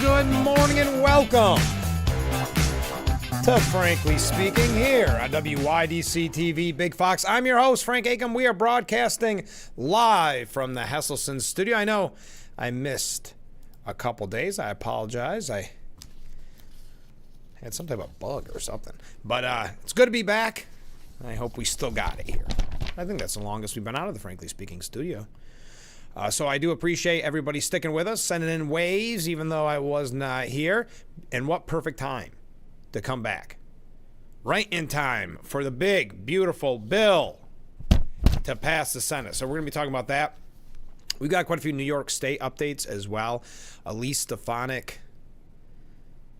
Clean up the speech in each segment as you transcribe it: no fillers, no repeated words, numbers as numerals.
Good morning and welcome to Frankly Speaking here on WYDC TV Big Fox. I'm your host, Frank Acom. We are broadcasting live from the Hesselson studio. I know I missed a couple days. I apologize. I had some type of bug or something. But it's good to be back. I hope we still got it here. I think that's the longest we've been out of the Frankly Speaking studio. So I do appreciate everybody sticking with us, sending in waves, even though I was not here. And what perfect time to come back. Right in time for the big, beautiful bill to pass the Senate. So we're going to be talking about that. We've got quite a few New York State updates as well. Elise Stefanik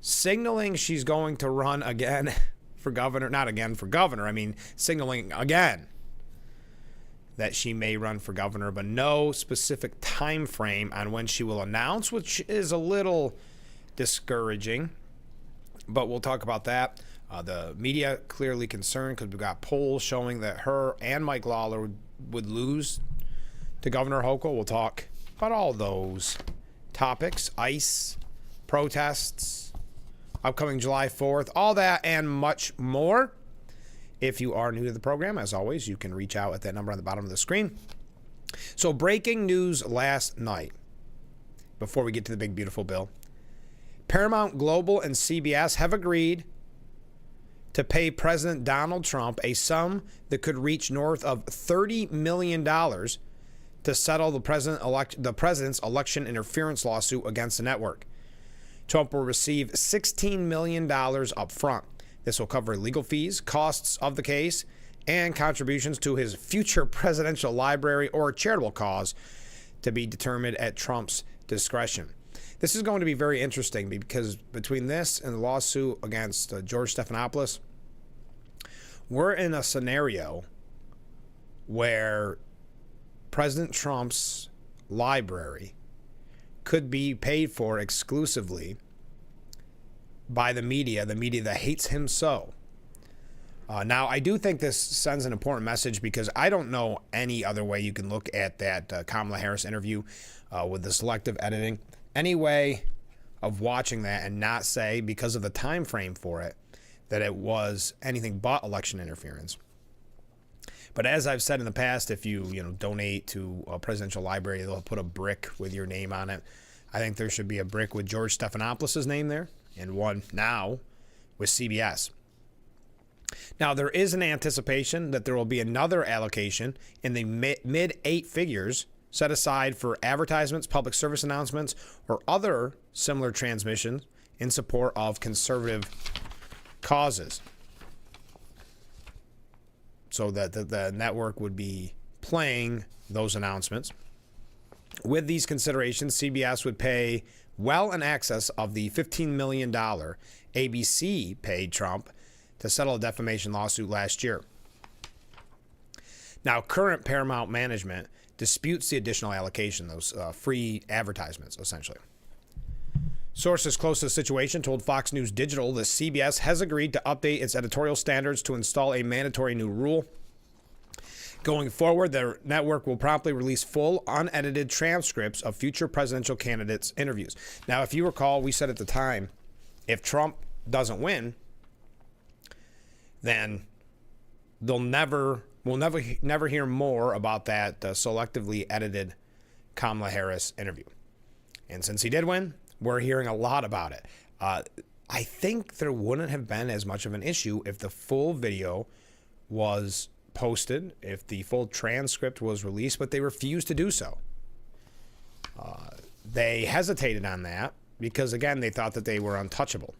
signaling she's going to run again for governor. Not again for governor. I mean, signaling again that she may run for governor, but no specific time frame on when she will announce, which is a little discouraging. But we'll talk about that. The media clearly concerned because we've got polls showing that her and Mike Lawler would lose to Governor Hochul. We'll talk about all those topics, ICE, protests, upcoming July 4th, all that and much more. If you are new to the program, as always, you can reach out at that number on the bottom of the screen. So breaking news last night, before we get to the big, beautiful bill. Paramount Global and CBS have agreed to pay President Donald Trump a sum that could reach north of $30 million to settle the president's election interference lawsuit against the network. Trump will receive $16 million up front. This will cover legal fees, costs of the case, and contributions to his future presidential library or charitable cause to be determined at Trump's discretion. This is going to be very interesting because between this and the lawsuit against George Stephanopoulos, we're in a scenario where President Trump's library could be paid for exclusively by the media that hates him so. Now, I do think this sends an important message because I don't know any other way you can look at that Kamala Harris interview with the selective editing. Any way of watching that and not say, because of the time frame for it, that it was anything but election interference. But as I've said in the past, if you donate to a presidential library, they'll put a brick with your name on it. I think there should be a brick with George Stephanopoulos' name there, and one now with CBS. Now, there is an anticipation that there will be another allocation in the mid 8 figures set aside for advertisements, public service announcements, or other similar transmissions in support of conservative causes. So that the network would be playing those announcements. With these considerations, CBS would pay well in excess of the $15 million ABC paid Trump to settle a defamation lawsuit last year. Now, current Paramount management disputes the additional allocation, those free advertisements, essentially. Sources close to the situation told Fox News Digital that CBS has agreed to update its editorial standards to install a mandatory new rule. Going forward, the network will promptly release full, unedited transcripts of future presidential candidates' interviews. Now, if you recall, we said at the time, if Trump doesn't win, then we'll never hear more about that selectively edited Kamala Harris interview. And since he did win, we're hearing a lot about it. I think there wouldn't have been as much of an issue if the full video was posted, if the full transcript was released, but they refused to do so. They hesitated on that because, again, they thought that they were untouchable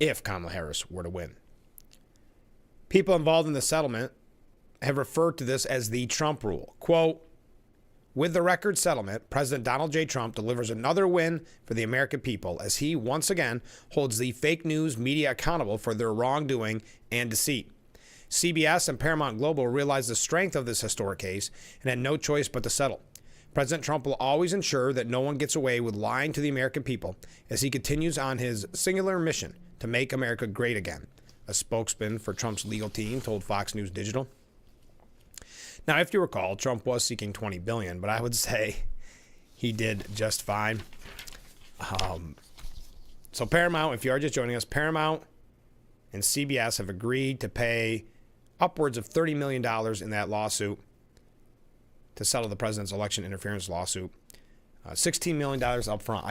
if Kamala Harris were to win. People involved in the settlement have referred to this as the Trump rule. Quote, with the record settlement, President Donald J. Trump delivers another win for the American people as he once again holds the fake news media accountable for their wrongdoing and deceit. CBS and Paramount Global realized the strength of this historic case and had no choice but to settle. President Trump will always ensure that no one gets away with lying to the American people as he continues on his singular mission to make America great again, a spokesman for Trump's legal team told Fox News Digital. Now, if you recall, Trump was seeking $20 billion, but I would say he did just fine. So Paramount, if you are just joining us, Paramount and CBS have agreed to pay upwards of $30 million in that lawsuit to settle the president's election interference lawsuit. $16 million up front.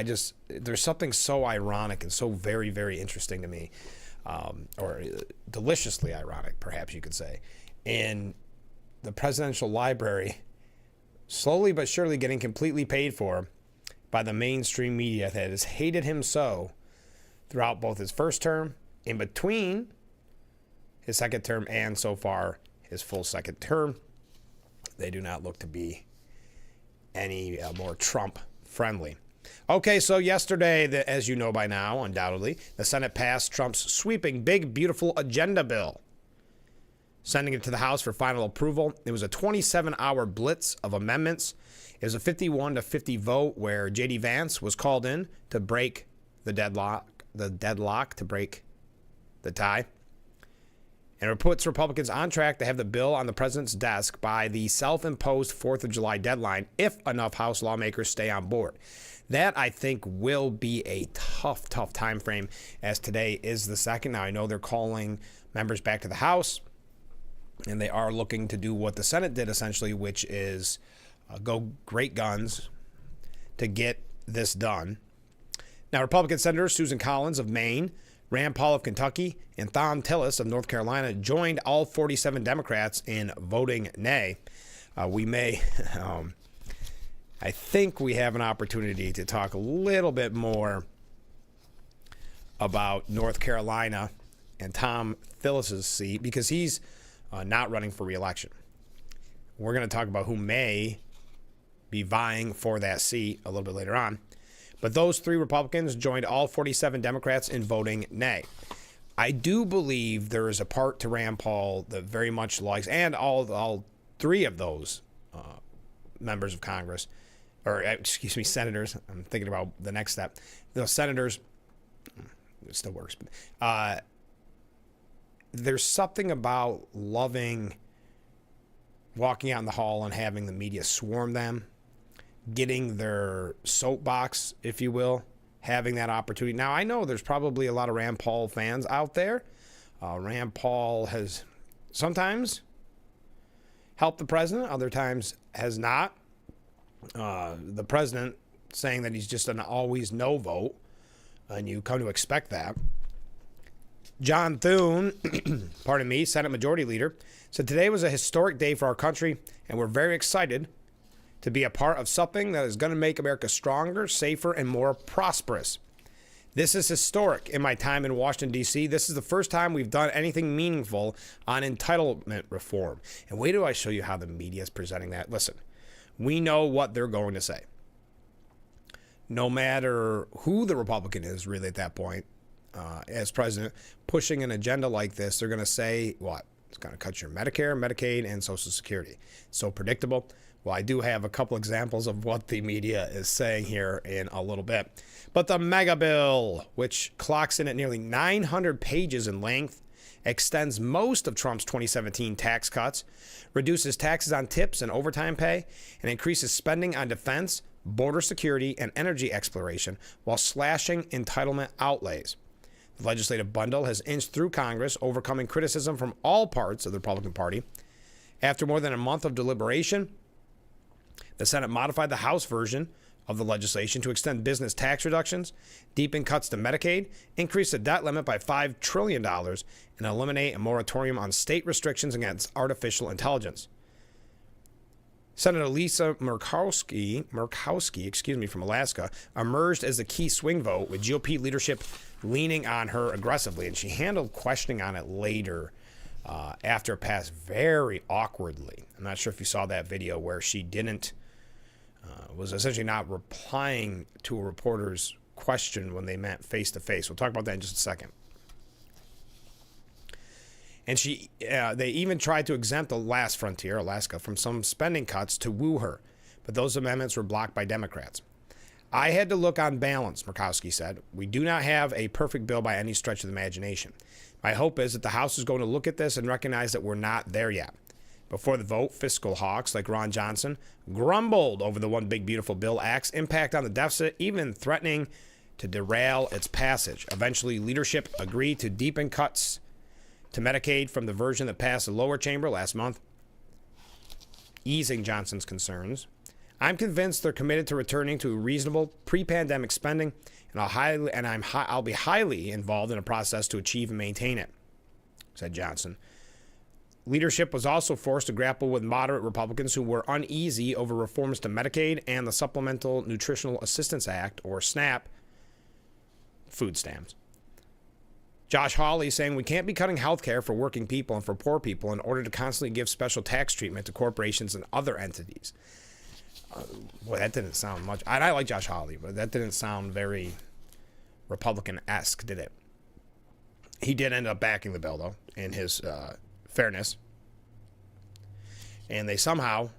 There's something so ironic and so very, very interesting to me, or deliciously ironic, perhaps you could say, in the presidential library slowly but surely getting completely paid for by the mainstream media that has hated him so throughout both his first term, in between his second term, and so far his full second term. They do not look to be any more Trump friendly. Okay, so yesterday, as you know by now, undoubtedly, the Senate passed Trump's sweeping big, beautiful agenda bill, sending it to the House for final approval. It was a 27-hour blitz of amendments. It was a 51-50 vote where J.D. Vance was called in to break the deadlock to break the tie. And it puts Republicans on track to have the bill on the president's desk by the self-imposed 4th of July deadline if enough House lawmakers stay on board. That, I think, will be a tough time frame, as today is the 2nd. Now, I know they're calling members back to the House, and they are looking to do what the Senate did, essentially, which is go great guns to get this done. Now, Republican Senators Susan Collins of Maine, Rand Paul of Kentucky, and Thom Tillis of North Carolina joined all 47 Democrats in voting nay. I think we have an opportunity to talk a little bit more about North Carolina and Thom Tillis' seat, because he's not running for re-election. We're going to talk about who may be vying for that seat a little bit later on. But those 3 Republicans joined all 47 Democrats in voting nay. I do believe there is a part to Rand Paul that very much likes, and all 3 of those members of Congress, or excuse me, senators. I'm thinking about the next step. The senators, it still works, but there's something about loving walking out in the hall and having the media swarm them, getting their soapbox, if you will, having that opportunity. Now, I know there's probably a lot of Rand Paul fans out there. Rand Paul has sometimes helped the president, other times has not. The president saying that he's just an always no vote, and you come to expect that. John Thune, pardon me, Senate Majority Leader, said today was a historic day for our country, and we're very excited to be a part of something that is going to make America stronger, safer, and more prosperous. This is historic in my time in Washington, D.C. This is the first time we've done anything meaningful on entitlement reform. And wait till I show you how the media is presenting that. Listen, we know what they're going to say. No matter who the Republican is, really, at that point, as president, pushing an agenda like this, they're going to say, what? It's going to cut your Medicare, Medicaid, and Social Security. So predictable. Well, I do have a couple examples of what the media is saying here in a little bit. But the mega bill, which clocks in at nearly 900 pages in length, extends most of Trump's 2017 tax cuts, reduces taxes on tips and overtime pay, and increases spending on defense, border security, and energy exploration while slashing entitlement outlays. The legislative bundle has inched through Congress, overcoming criticism from all parts of the Republican Party. After more than a month of deliberation, the Senate modified the House version of the legislation to extend business tax reductions, deepen cuts to Medicaid, increase the debt limit by $5 trillion, and eliminate a moratorium on state restrictions against artificial intelligence. Senator Lisa Murkowski, from Alaska, emerged as the key swing vote, with GOP leadership leaning on her aggressively, and she handled questioning on it later after it passed very awkwardly. I'm not sure if you saw that video where she was essentially not replying to a reporter's question when they met face-to-face. We'll talk about that in just a second. And they even tried to exempt the last frontier, Alaska, from some spending cuts to woo her, but those amendments were blocked by Democrats. I had to look on balance, Murkowski said. We do not have a perfect bill by any stretch of the imagination. My hope is that the House is going to look at this and recognize that we're not there yet. Before the vote, fiscal hawks like Ron Johnson grumbled over the One Big Beautiful Bill Act's impact on the deficit, even threatening to derail its passage. Eventually, leadership agreed to deepen cuts to Medicaid from the version that passed the lower chamber last month, easing Johnson's concerns. I'm convinced they're committed to returning to reasonable pre-pandemic spending, and I'll be highly involved in a process to achieve and maintain it, said Johnson. Leadership was also forced to grapple with moderate Republicans who were uneasy over reforms to Medicaid and the Supplemental Nutritional Assistance Act, or SNAP, food stamps. Josh Hawley saying we can't be cutting health care for working people and for poor people in order to constantly give special tax treatment to corporations and other entities. Boy, that didn't sound much. I like Josh Hawley, but that didn't sound very Republican-esque, did it? He did end up backing the bill, though, in his fairness. And they somehow,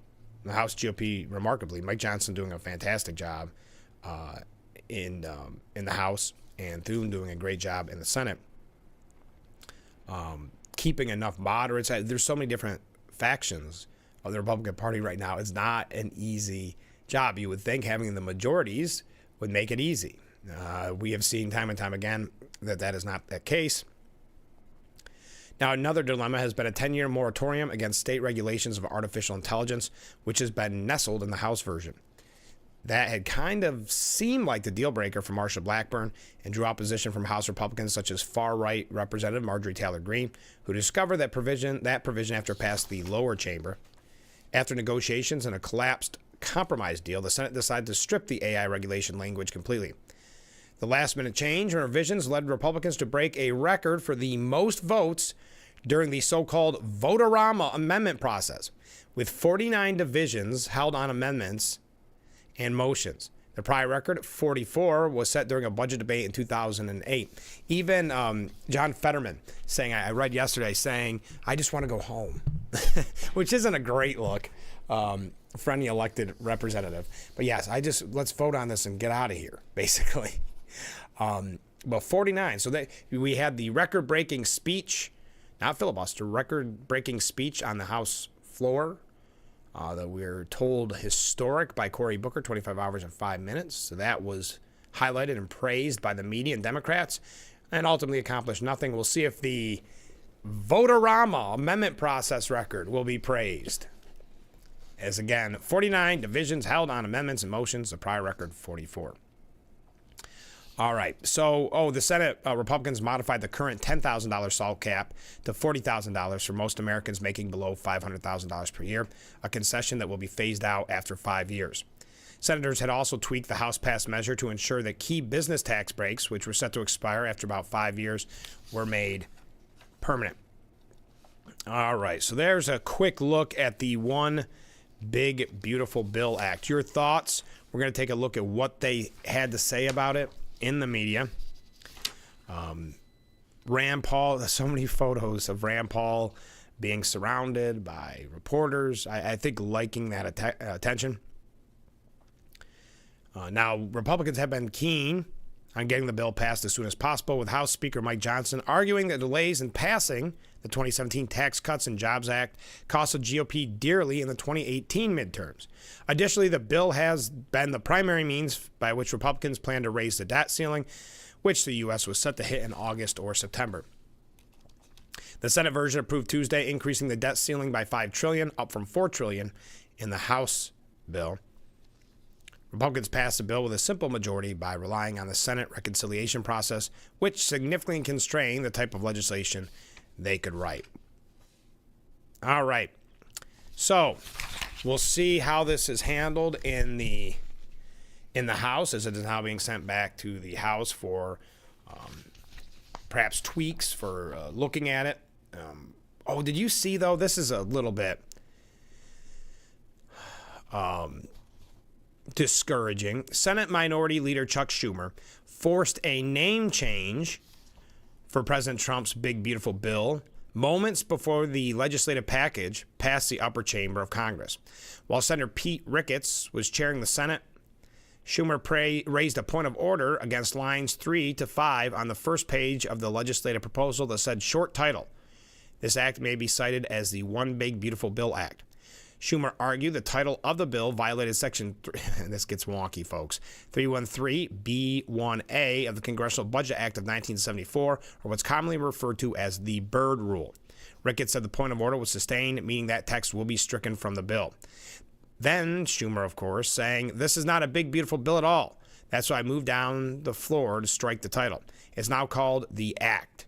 the House GOP, remarkably, Mike Johnson doing a fantastic job in the House, and Thune doing a great job in the Senate, keeping enough moderates. There's so many different factions of the Republican Party right now. It's not an easy job. You would think having the majorities would make it easy. We have seen time and time again that is not the case. Now, another dilemma has been a 10-year moratorium against state regulations of artificial intelligence, which has been nestled in the House version. That had kind of seemed like the deal breaker for Marsha Blackburn and drew opposition from House Republicans such as far-right Representative Marjorie Taylor Greene, who discovered that provision after it passed the lower chamber. After negotiations and a collapsed compromise deal, the Senate decided to strip the AI regulation language completely. The last-minute change and revisions led Republicans to break a record for the most votes during the so-called Vote-A-Rama amendment process, with 49 divisions held on amendments and motions. The prior record, 44, was set during a budget debate in 2008. Even John Fetterman saying, I read yesterday, saying, I just want to go home, which isn't a great look for any elected representative. But yes, let's vote on this and get out of here, basically. Well, 49. So we had the record-breaking speech, not filibuster, record-breaking speech on the House floor that we're told historic by Cory Booker, 25 hours and 5 minutes. So that was highlighted and praised by the media and Democrats and ultimately accomplished nothing. We'll see if the Vote-A-Rama amendment process record will be praised. As again, 49 divisions held on amendments and motions, the prior record 44. All right. So, the Senate Republicans modified the current $10,000 SALT cap to $40,000 for most Americans making below $500,000 per year, a concession that will be phased out after 5 years. Senators had also tweaked the House-passed measure to ensure that key business tax breaks, which were set to expire after about 5 years, were made permanent. All right. So there's a quick look at the One Big Beautiful Bill Act. Your thoughts? We're going to take a look at what they had to say about it in the media. Rand Paul, so many photos of Rand Paul being surrounded by reporters. I think liking that attention. Now, Republicans have been keen on getting the bill passed as soon as possible, with House Speaker Mike Johnson arguing that delays in passing the 2017 Tax Cuts and Jobs Act cost the GOP dearly in the 2018 midterms. Additionally, the bill has been the primary means by which Republicans plan to raise the debt ceiling, which the U.S. was set to hit in August or September. The Senate version approved Tuesday, increasing the debt ceiling by $5 trillion, up from $4 trillion in the House bill. Republicans passed the bill with a simple majority by relying on the Senate reconciliation process, which significantly constrained the type of legislation they could write. All right. So we'll see how this is handled in the House, as it is now being sent back to the House for perhaps tweaks for looking at it. Did you see, though? This is a little bit discouraging. Senate Minority Leader Chuck Schumer forced a name change for President Trump's big, beautiful bill moments before the legislative package passed the upper chamber of Congress. While Senator Pete Ricketts was chairing the Senate, Schumer raised a point of order against lines 3 to 5 on the first page of the legislative proposal that said, short title, This act may be cited as the One Big Beautiful Bill Act. Schumer argued the title of the bill violated Section 3, and this gets wonky, folks, 313B1A of the Congressional Budget Act of 1974, or what's commonly referred to as the Byrd Rule. Ricketts said the point of order was sustained, meaning that text will be stricken from the bill. Then Schumer, of course, saying, "This is not a big, beautiful bill at all. That's why I moved down the floor to strike the title. It's now called the Act."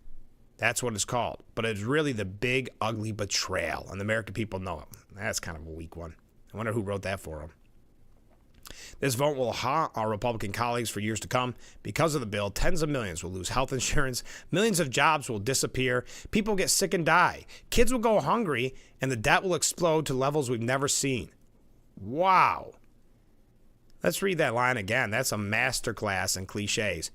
That's what it's called. But it's really the big, ugly betrayal, and the American people know it. That's kind of a weak one. I wonder who wrote that for them. This vote will haunt our Republican colleagues for years to come. Because of the bill, tens of millions will lose health insurance, millions of jobs will disappear, people get sick and die, kids will go hungry, and the debt will explode to levels we've never seen. Wow. Let's read that line again. That's a masterclass in cliches.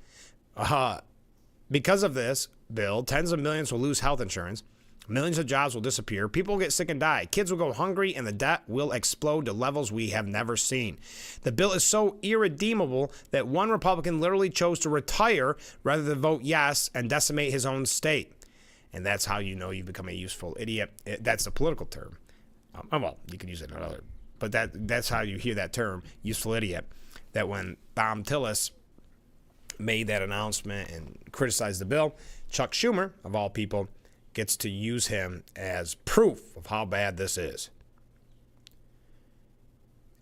Because of this bill, tens of millions will lose health insurance, millions of jobs will disappear, people will get sick and die, kids will go hungry, and the debt will explode to levels we have never seen. The bill is so irredeemable that one Republican literally chose to retire rather than vote yes and decimate his own state. And that's how you know you've become a useful idiot. That's a political term. Well, you could use it in another, but that's how you hear that term, useful idiot. That when Thom Tillis made that announcement and criticized the bill, Chuck Schumer, of all people, gets to use him as proof of how bad this is.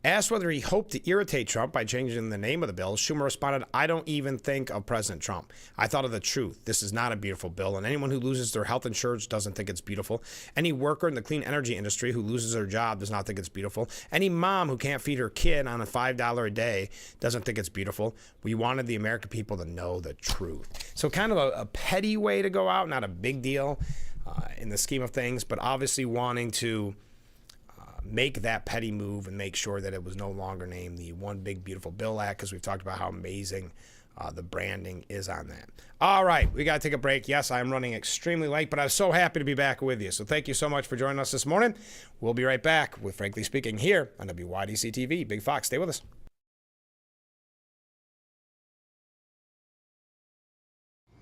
Asked whether he hoped to irritate Trump by changing the name of the bill, Schumer responded, "I don't even think of President Trump. I thought of the truth. This is not a beautiful bill, and anyone who loses their health insurance doesn't think it's beautiful. Any worker in the clean energy industry who loses their job does not think it's beautiful. Any mom who can't feed her kid on a $5 a day doesn't think it's beautiful. We wanted the American people to know the truth." So kind of a petty way to go out, not a big deal in the scheme of things, but obviously wanting to make that petty move and make sure that it was no longer named the One Big Beautiful Bill Act, because we've talked about how amazing the branding is on that. All right, we got to take a break. Yes, I'm running extremely late, but I'm so happy to be back with you. So thank you so much for joining us this morning. We'll be right back with Frankly Speaking here on WYDC TV. Big Fox, stay with us.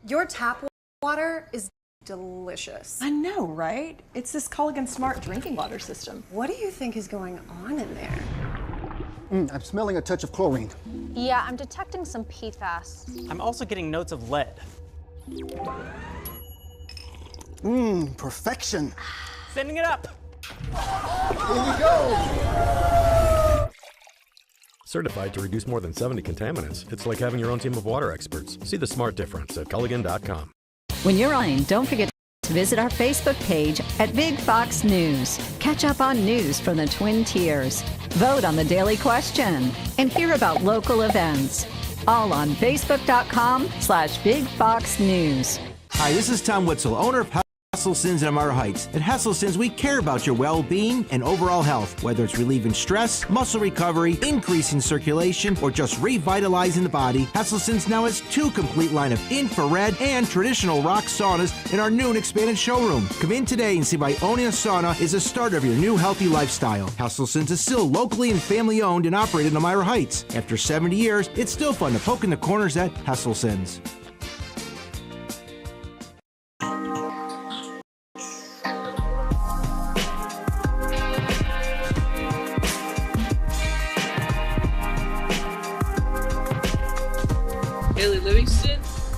Your tap water is delicious. I know, right? It's this Culligan Smart drinking water system. What do you think is going on in there? I'm smelling a touch of chlorine. Yeah, I'm detecting some PFAS. I'm also getting notes of lead. Perfection. Sending it up. Here we go. Certified to reduce more than 70 contaminants. It's like having your own team of water experts. See the smart difference at Culligan.com. When you're on, don't forget to visit our Facebook page at Big Fox News. Catch up on news from the Twin Tiers. Vote on the daily question and hear about local events. All on Facebook.com/Big Fox News. Hi, this is Tom Witzel, owner of Hesselson's in Amara Heights. At Hesselson's, we care about your well-being and overall health, whether it's relieving stress, muscle recovery, increasing circulation, or just revitalizing the body. Hesselson's now has 2 complete line of infrared and traditional rock saunas in our new and expanded showroom. Come in today and see why owning a sauna is a start of your new healthy lifestyle. Hesselson's is still locally and family-owned and operated in Amara Heights. After 70 years, it's still fun to poke in the corners at Hesselson's.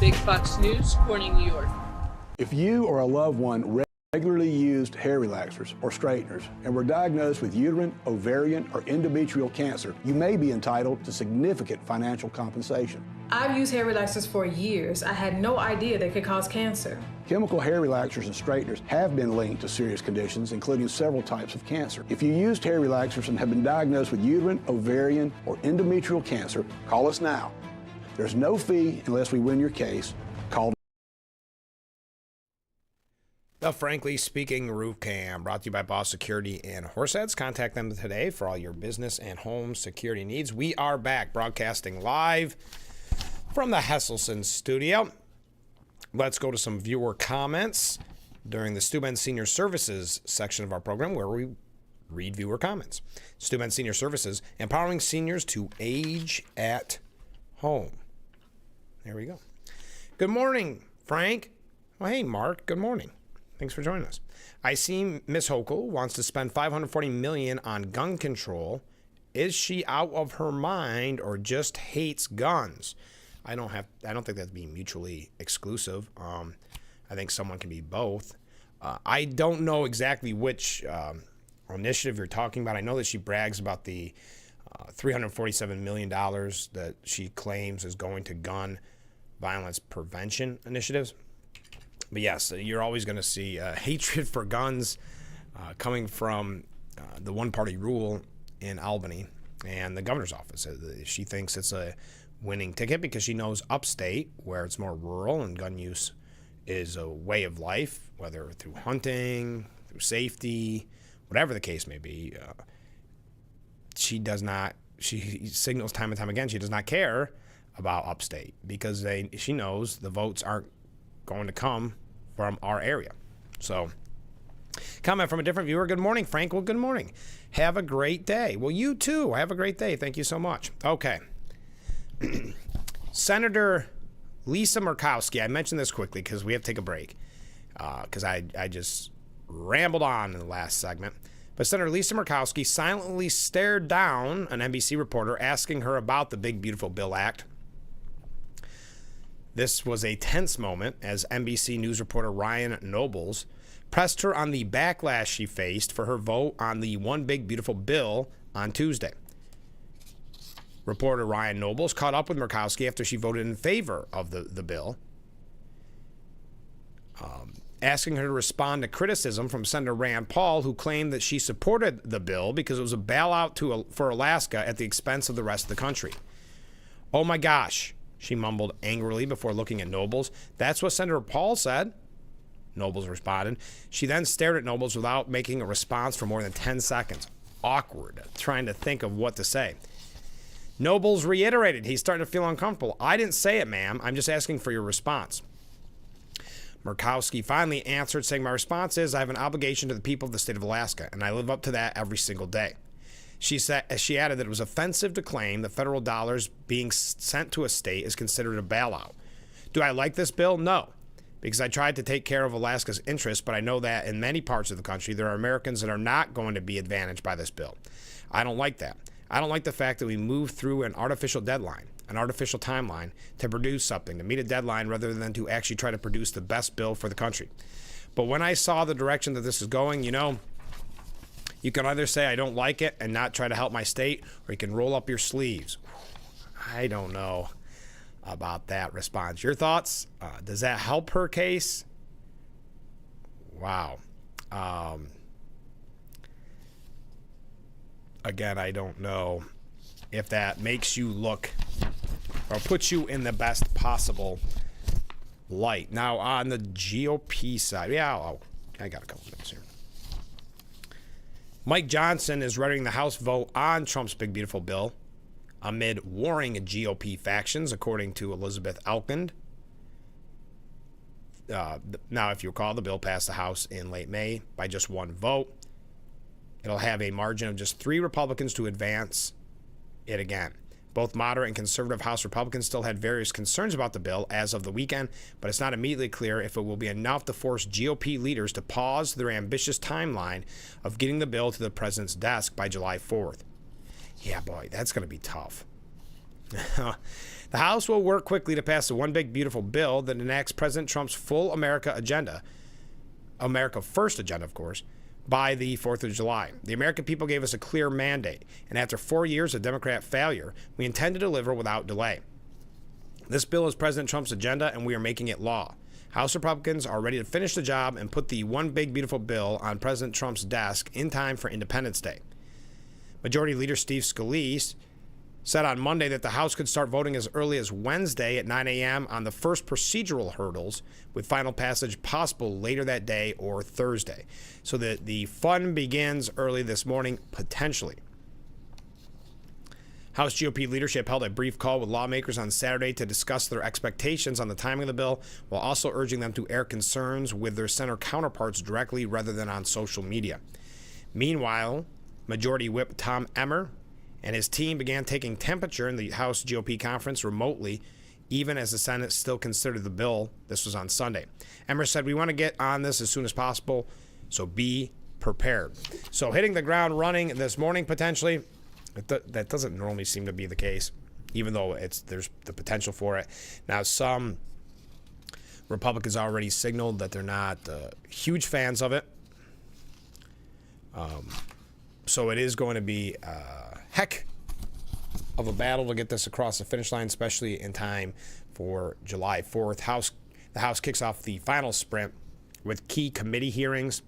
Big Fox News, Corning, New York. If you or a loved one regularly used hair relaxers or straighteners and were diagnosed with uterine, ovarian, or endometrial cancer, you may be entitled to significant financial compensation. I've used hair relaxers for years. I had no idea they could cause cancer. Chemical hair relaxers and straighteners have been linked to serious conditions, including several types of cancer. If you used hair relaxers and have been diagnosed with uterine, ovarian, or endometrial cancer, call us now. There's no fee unless we win your case. Call. The Frankly Speaking Roof Cam, brought to you by Boss Security in Horseheads. Contact them today for all your business and home security needs. We are back broadcasting live from the Hesselson studio. Let's go to some viewer comments during the Stu Ben Senior Services section of our program, where we read viewer comments. Stu Ben Senior Services, empowering seniors to age at home. There we go. Good morning, Frank. Well, hey, Mark. Good morning. Thanks for joining us. I see Ms. Hochul wants to spend $540 million on gun control. Is she out of her mind or just hates guns? I don't think that's being mutually exclusive. I think someone can be both. I don't know exactly which initiative you're talking about. I know that she brags about the $347 million that she claims is going to gun violence prevention initiatives. But yes, you're always going to see hatred for guns coming from the one-party rule in Albany and the governor's office. She thinks it's a winning ticket because she knows upstate, where it's more rural and gun use is a way of life, whether through hunting, through safety, whatever the case may be. She signals time and time again she does not care about upstate because she knows the votes aren't going to come from our area. So, comment from a different viewer. Good morning, Frank. Well, good morning. Have a great day. Well, you too. Have a great day. Thank you so much. Okay. Senator Lisa Murkowski. I mentioned this quickly because we have to take a break because I just rambled on in the last segment. But Senator Lisa Murkowski silently stared down an NBC reporter asking her about the Big Beautiful Bill Act. This was a tense moment as NBC News reporter Ryan Nobles pressed her on the backlash she faced for her vote on the One Big Beautiful Bill on Tuesday. Reporter Ryan Nobles caught up with Murkowski after she voted in favor of the bill, asking her to respond to criticism from Senator Rand Paul, who claimed that she supported the bill because it was a bailout for Alaska at the expense of the rest of the country. "Oh my gosh," she mumbled angrily before looking at Nobles. "That's what Senator Paul said," Nobles responded. She then stared at Nobles without making a response for more than 10 seconds. Awkward, trying to think of what to say. Nobles reiterated he's starting to feel uncomfortable. "I didn't say it, ma'am. I'm just asking for your response." Murkowski finally answered, saying, "My response is I have an obligation to the people of the state of Alaska, and I live up to that every single day." She added that it was offensive to claim that federal dollars being sent to a state is considered a bailout. "Do I like this bill? No, because I tried to take care of Alaska's interests, but I know that in many parts of the country there are Americans that are not going to be advantaged by this bill. I don't like that. I don't like the fact that we move through an artificial deadline, an artificial timeline, to produce something, to meet a deadline rather than to actually try to produce the best bill for the country. But when I saw the direction that this is going, you can either say I don't like it and not try to help my state, or you can roll up your sleeves." I don't know about that response. Your thoughts? Does that help her case? Wow. Again, I don't know if that makes you look or puts you in the best possible light. Now, on the GOP side, I got a couple minutes here. Mike Johnson is running the House vote on Trump's Big Beautiful Bill amid warring GOP factions, according to Elizabeth Elkind. Now, if you recall, the bill passed the House in late May by just one vote. It'll have a margin of just 3 Republicans to advance it again. Both moderate and conservative House Republicans still had various concerns about the bill as of the weekend, but it's not immediately clear if it will be enough to force GOP leaders to pause their ambitious timeline of getting the bill to the president's desk by July 4th. Yeah, boy, that's going to be tough. The House will work quickly to pass the One Big Beautiful Bill that enacts President Trump's full America First agenda, of course, by the 4th of July. The American people gave us a clear mandate, and after 4 years of Democrat failure, we intend to deliver without delay. This bill is President Trump's agenda, and we are making it law. House Republicans are ready to finish the job and put the One Big Beautiful Bill on President Trump's desk in time for Independence Day. Majority Leader Steve Scalise said on Monday that the House could start voting as early as Wednesday at 9 a.m. on the first procedural hurdles, with final passage possible later that day or Thursday. So that the fun begins early this morning, potentially. House GOP leadership held a brief call with lawmakers on Saturday to discuss their expectations on the timing of the bill, while also urging them to air concerns with their Senate counterparts directly rather than on social media. Meanwhile, Majority Whip Tom Emmer and his team began taking temperature in the House GOP conference remotely even as the Senate still considered the bill. This was on Sunday. Emmer said, "We want to get on this as soon as possible, so be prepared." So hitting the ground running this morning, potentially. That doesn't normally seem to be the case, even though there's the potential for it. Now, some Republicans already signaled that they're not huge fans of it. So it is going to be a heck of a battle to get this across the finish line, especially in time for July 4th. The House kicks off the final sprint with key committee hearings.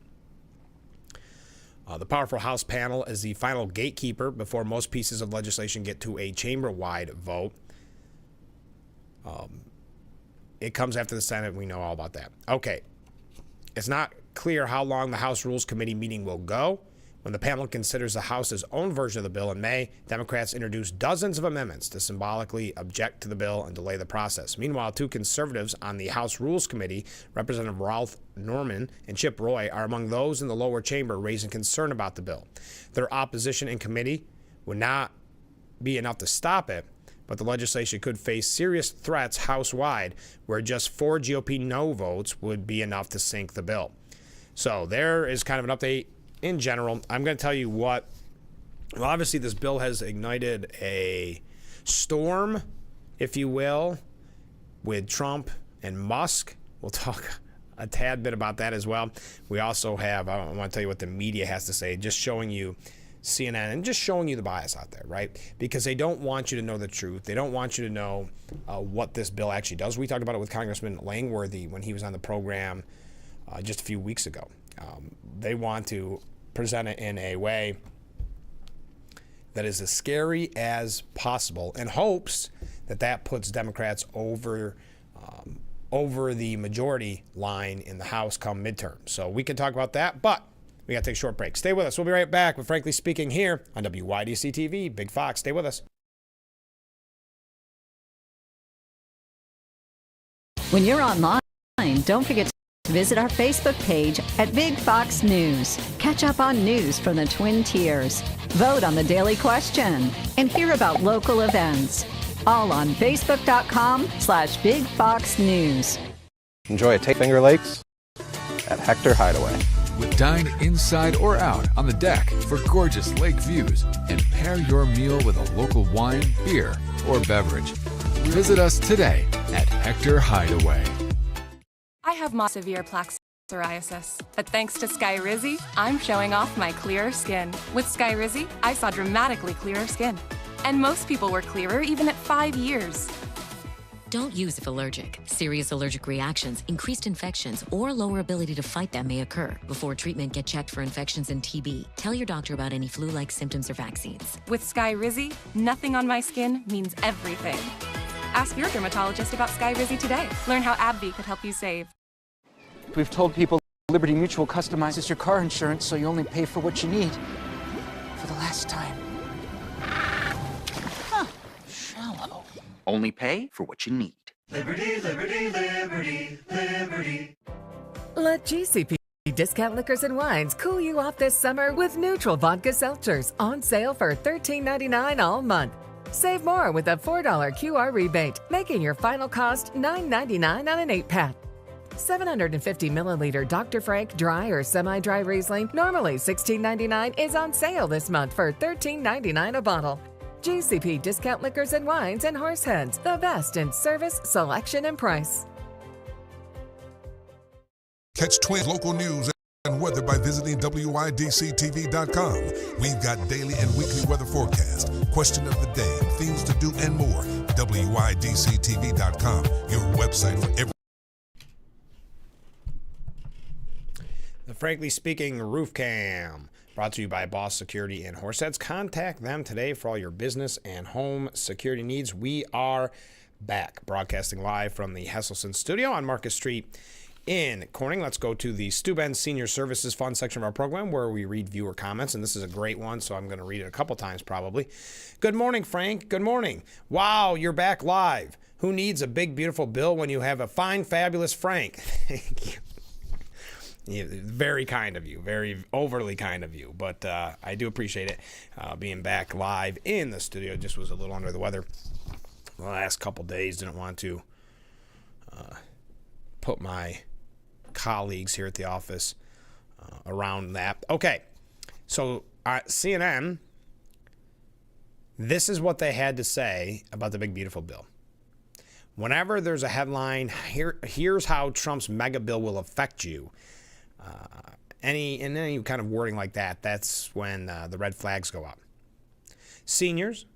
The powerful House panel is the final gatekeeper before most pieces of legislation get to a chamber-wide vote. It comes after the Senate. We know all about that. Okay. It's not clear how long the House Rules Committee meeting will go. When the panel considers the House's own version of the bill in May, Democrats introduced dozens of amendments to symbolically object to the bill and delay the process. Meanwhile, two conservatives on the House Rules Committee, Representative Ralph Norman and Chip Roy, are among those in the lower chamber raising concern about the bill. Their opposition in committee would not be enough to stop it, but the legislation could face serious threats House-wide, where just 4 GOP no votes would be enough to sink the bill. So there is kind of an update in general. I'm going to tell you what. Well, obviously, this bill has ignited a storm, if you will, with Trump and Musk. We'll talk a tad bit about that as well. We also have, I want to tell you what the media has to say, just showing you CNN and just showing you the bias out there, right? Because they don't want you to know the truth. They don't want you to know what this bill actually does. We talked about it with Congressman Langworthy when he was on the program just a few weeks ago. They want to present it in a way that is as scary as possible in hopes that puts Democrats over the majority line in the House come midterm. So we can talk about that, but we got to take a short break. Stay with us. We'll be right back with Frankly Speaking here on WYDC TV. Big Fox. Stay with us. When you're online, don't forget to visit our Facebook page at Big Fox News. Catch up on news from the Twin Tiers. Vote on the daily question and hear about local events. All on Facebook.com/Big Fox News. Enjoy a Finger Lakes at Hector Hideaway. Dine inside or out on the deck for gorgeous lake views and pair your meal with a local wine, beer, or beverage. Visit us today at Hector Hideaway. I have severe plaque psoriasis, but thanks to Skyrizi, I'm showing off my clearer skin. With Skyrizi, I saw dramatically clearer skin. And most people were clearer even at 5 years. Don't use if allergic. Serious allergic reactions, increased infections, or lower ability to fight them may occur. Before treatment, get checked for infections and TB. Tell your doctor about any flu-like symptoms or vaccines. With Skyrizi, nothing on my skin means everything. Ask your dermatologist about Skyrizi today. Learn how AbbVie could help you save. We've told people Liberty Mutual customizes your car insurance so you only pay for what you need. For the last time. Huh. Shallow. Only pay for what you need. Liberty, liberty, liberty, liberty. Let GCP Discount Liquors and Wines cool you off this summer with neutral vodka seltzers on sale for $13.99 all month. Save more with a $4 QR rebate, making your final cost $9.99 on an 8-pack. 750 milliliter Dr. Frank dry or semi-dry Riesling, normally $16.99, is on sale this month for $13.99 a bottle. GCP Discount Liquors and Wines and Horseheads, the best in service, selection, and price. Catch Twin local news and weather by visiting WYDCTV.com. We've got daily and weekly weather forecast, question of the day, things to do, and more. WYDCTV.com, your website for every. The Frankly Speaking Roof Cam, brought to you by Boss Security and Horseheads. Contact them today for all your business and home security needs. We are back, broadcasting live from the Hesselson studio on Marcus Street in Corning. Let's go to the Steuben Senior Services Fund section of our program where we read viewer comments, and this is a great one, so I'm going to read it a couple times probably. Good morning, Frank. Good morning. Wow, you're back live. Who needs a big, beautiful bill when you have a fine, fabulous Frank? Thank you. Yeah, very kind of you, very overly kind of you, but I do appreciate it. Being back live in the studio, just was a little under the weather. the last couple days. Didn't want to put my colleagues here at the office around that. Okay, so CNN, this is what they had to say about the big, beautiful bill. Whenever there's a headline, here's how Trump's mega bill will affect you. Any kind of wording like that, that's when the red flags go up. Seniors,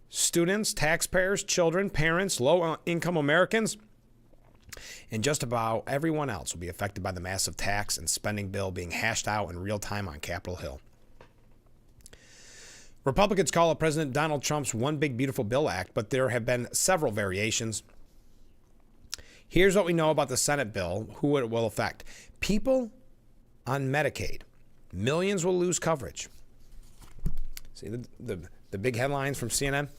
students, taxpayers, children, parents, low-income Americans, and just about everyone else will be affected by the massive tax and spending bill being hashed out in real time on Capitol Hill. Republicans call it President Donald Trump's One Big Beautiful Bill Act, but there have been several variations. Here's what we know about the Senate bill, who it will affect. People on Medicaid. Millions will lose coverage. See the big headlines from CNN?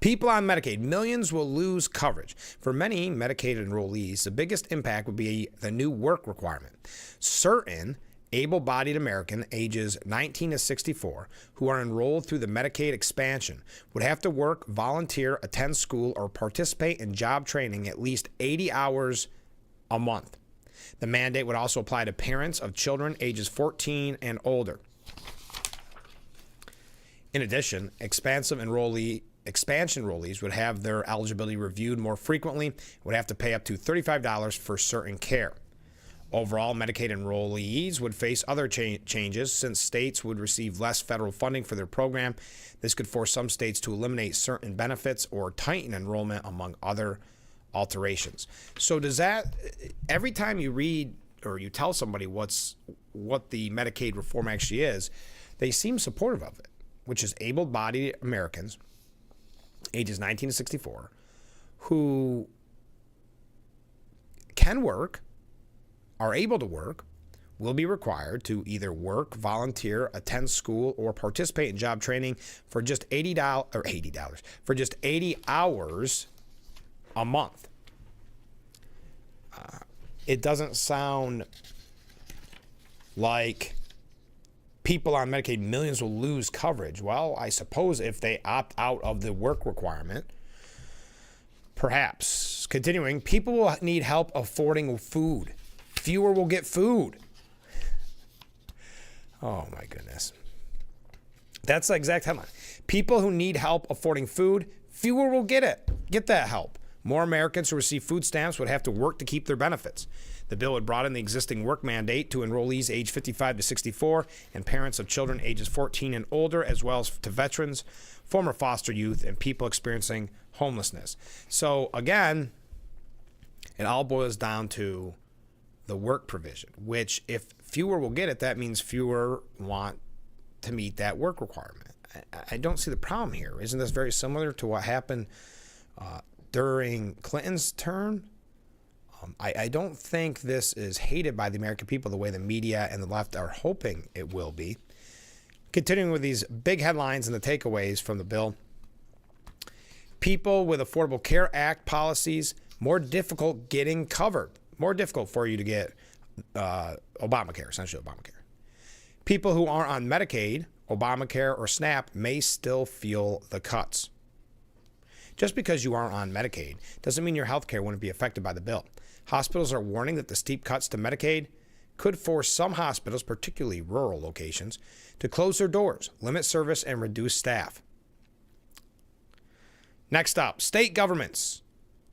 People on Medicaid. Millions will lose coverage. For many Medicaid enrollees, the biggest impact would be the new work requirement. Certain able-bodied American ages 19 to 64 who are enrolled through the Medicaid expansion would have to work, volunteer, attend school, or participate in job training at least 80 hours a month. The mandate would also apply to parents of children ages 14 and older. In addition, expansion enrollees would have their eligibility reviewed more frequently, would have to pay up to $35 for certain care. Overall, Medicaid enrollees would face other changes since states would receive less federal funding for their program. This could force some states to eliminate certain benefits or tighten enrollment, among other alterations. So does that, every time you read or you tell somebody what the Medicaid reform actually is, they seem supportive of it, which is able-bodied Americans, ages 19 to 64, who can work, are able to work, will be required to either work, volunteer, attend school, or participate in job training for just for just 80 hours a month. It doesn't sound like people on Medicaid, millions will lose coverage. Well, I suppose if they opt out of the work requirement, perhaps. Continuing, people will need help affording food. Fewer will get food. Oh my goodness. That's the exact headline. People who need help affording food, fewer will get that help. More Americans who receive food stamps would have to work to keep their benefits. The bill would broaden the existing work mandate to enrollees age 55 to 64 and parents of children ages 14 and older, as well as to veterans, former foster youth, and people experiencing homelessness. So again, it all boils down to the work provision, which if fewer will get it, that means fewer want to meet that work requirement. I don't see the problem here. Isn't this very similar to what happened during Clinton's term? I don't think this is hated by the American people the way the media and the left are hoping it will be. Continuing with these big headlines and the takeaways from the bill. People with Affordable Care Act policies, more difficult getting covered. More difficult for you to get Obamacare, essentially Obamacare. People who are on Medicaid, Obamacare, or SNAP may still feel the cuts. Just because you aren't on Medicaid doesn't mean your health care wouldn't be affected by the bill. Hospitals are warning that the steep cuts to Medicaid could force some hospitals, particularly rural locations, to close their doors, limit service, and reduce staff. Next up, state governments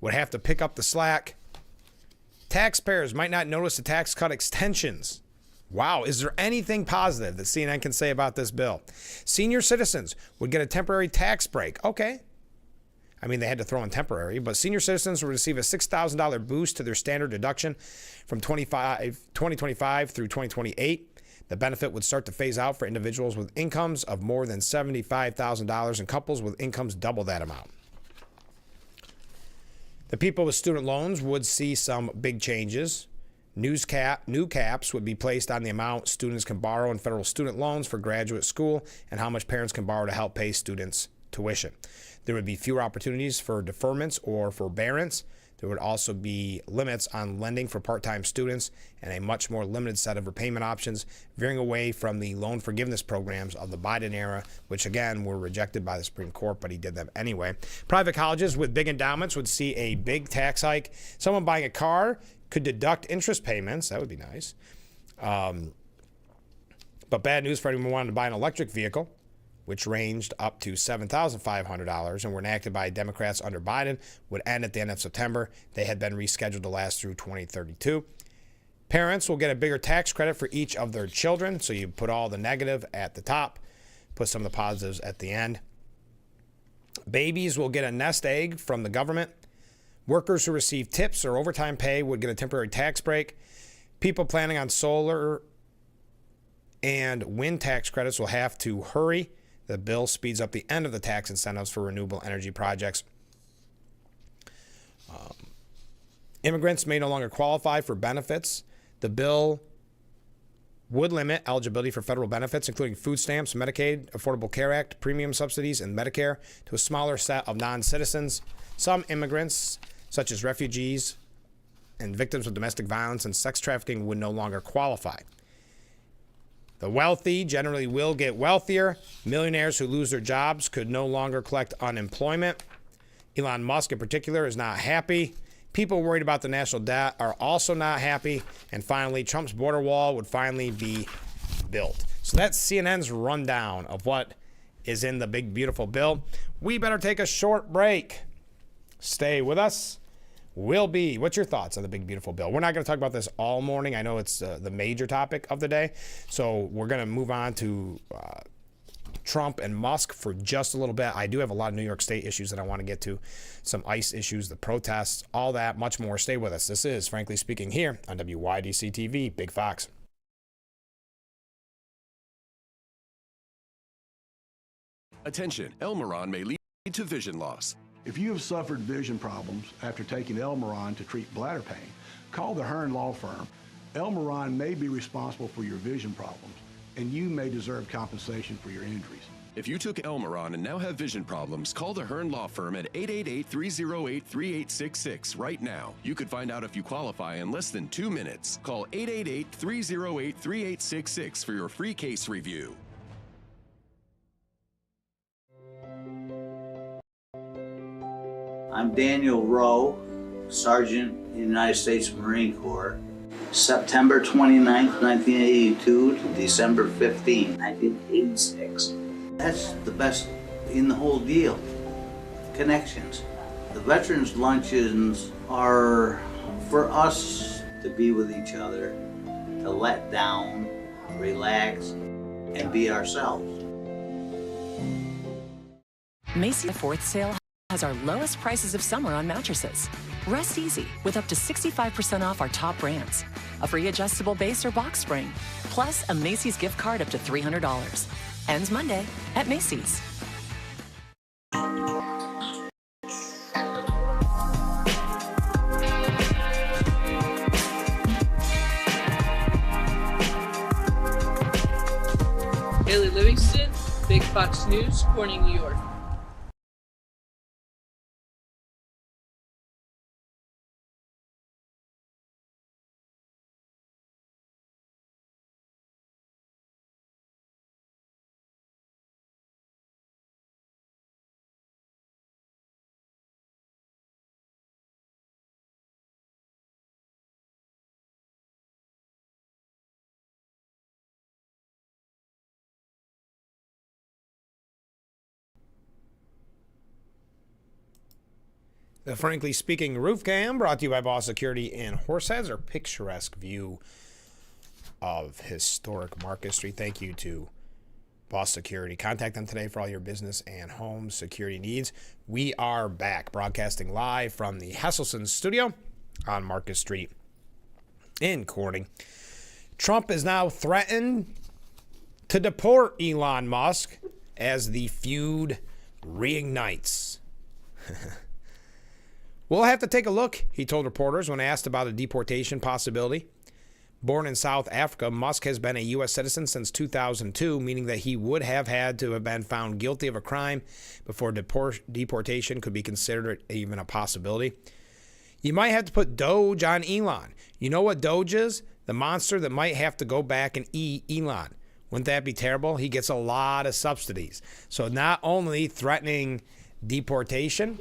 would have to pick up the slack. Taxpayers might not notice the tax cut extensions. Wow, is there anything positive that CNN can say about this bill? Senior citizens would get a temporary tax break. Okay. I mean, they had to throw in temporary, but senior citizens will receive a $6,000 boost to their standard deduction from 2025 through 2028. The benefit would start to phase out for individuals with incomes of more than $75,000 and couples with incomes double that amount. The people with student loans would see some big changes. New caps would be placed on the amount students can borrow in federal student loans for graduate school and how much parents can borrow to help pay students' tuition. There would be fewer opportunities for deferments or forbearance. There would also be limits on lending for part-time students and a much more limited set of repayment options, veering away from the loan forgiveness programs of the Biden era, which again were rejected by the Supreme Court, but he did them anyway. Private colleges with big endowments would see a big tax hike. Someone buying a car could deduct interest payments. That would be nice. But bad news for anyone who wanted to buy an electric vehicle, which ranged up to $7,500 and were enacted by Democrats under Biden, would end at the end of September. They had been rescheduled to last through 2032. Parents will get a bigger tax credit for each of their children, so you put all the negative at the top, put some of the positives at the end. Babies will get a nest egg from the government. Workers who receive tips or overtime pay would get a temporary tax break. People planning on solar and wind tax credits will have to hurry. The bill speeds up the end of the tax incentives for renewable energy projects. Immigrants may no longer qualify for benefits. The bill would limit eligibility for federal benefits, including food stamps, Medicaid, Affordable Care Act, premium subsidies, and Medicare, to a smaller set of non-citizens. Some immigrants, such as refugees and victims of domestic violence and sex trafficking, would no longer qualify. The wealthy generally will get wealthier. Millionaires who lose their jobs could no longer collect unemployment. Elon Musk, in particular, is not happy. People worried about the national debt are also not happy. And finally, Trump's border wall would finally be built. So that's CNN's rundown of what is in the big, beautiful bill. We better take a short break. Stay with us. What's your thoughts on the big, beautiful bill? We're not going to talk about this all morning. I know it's the major topic of the day. So we're going to move on to Trump and Musk for just a little bit. I do have a lot of New York State issues that I want to get to. Some ICE issues, the protests, all that, much more. Stay with us. This is Frankly Speaking here on WYDC TV, Big Fox. Attention, Elmeron may lead to vision loss. If you have suffered vision problems after taking Elmeron to treat bladder pain, call the Hearn Law Firm. Elmeron may be responsible for your vision problems, and you may deserve compensation for your injuries. If you took Elmeron and now have vision problems, call the Hearn Law Firm at 888-308-3866 right now. You could find out if you qualify in less than 2 minutes. Call 888-308-3866 for your free case review. I'm Daniel Rowe, Sergeant in the United States Marine Corps. September 29, 1982 to December 15, 1986. That's the best in the whole deal. Connections. The veterans luncheons are for us to be with each other, to let down, relax, and be ourselves. Macy's 4th sale has our lowest prices of summer on mattresses. Rest easy with up to 65% off our top brands. A free adjustable base or box spring. Plus a Macy's gift card up to $300. Ends Monday at Macy's. Haley Livingston, Big Fox News, Corning, New York. The Frankly Speaking Roof Cam brought to you by Boss Security in Horseheads, our picturesque view of historic Market Street. Thank you to Boss Security. Contact them today for all your business and home security needs. We are back broadcasting live from the Hesselson studio on Market Street in Corning. Trump is now threatened to deport Elon Musk as the feud reignites. We'll have to take a look, he told reporters when asked about a deportation possibility. Born in South Africa, Musk has been a U.S. citizen since 2002, meaning that he would have had to have been found guilty of a crime before deportation could be considered even a possibility. You might have to put Doge on Elon. You know what Doge is? The monster that might have to go back and eat Elon. Wouldn't that be terrible? He gets a lot of subsidies. So not only threatening deportation,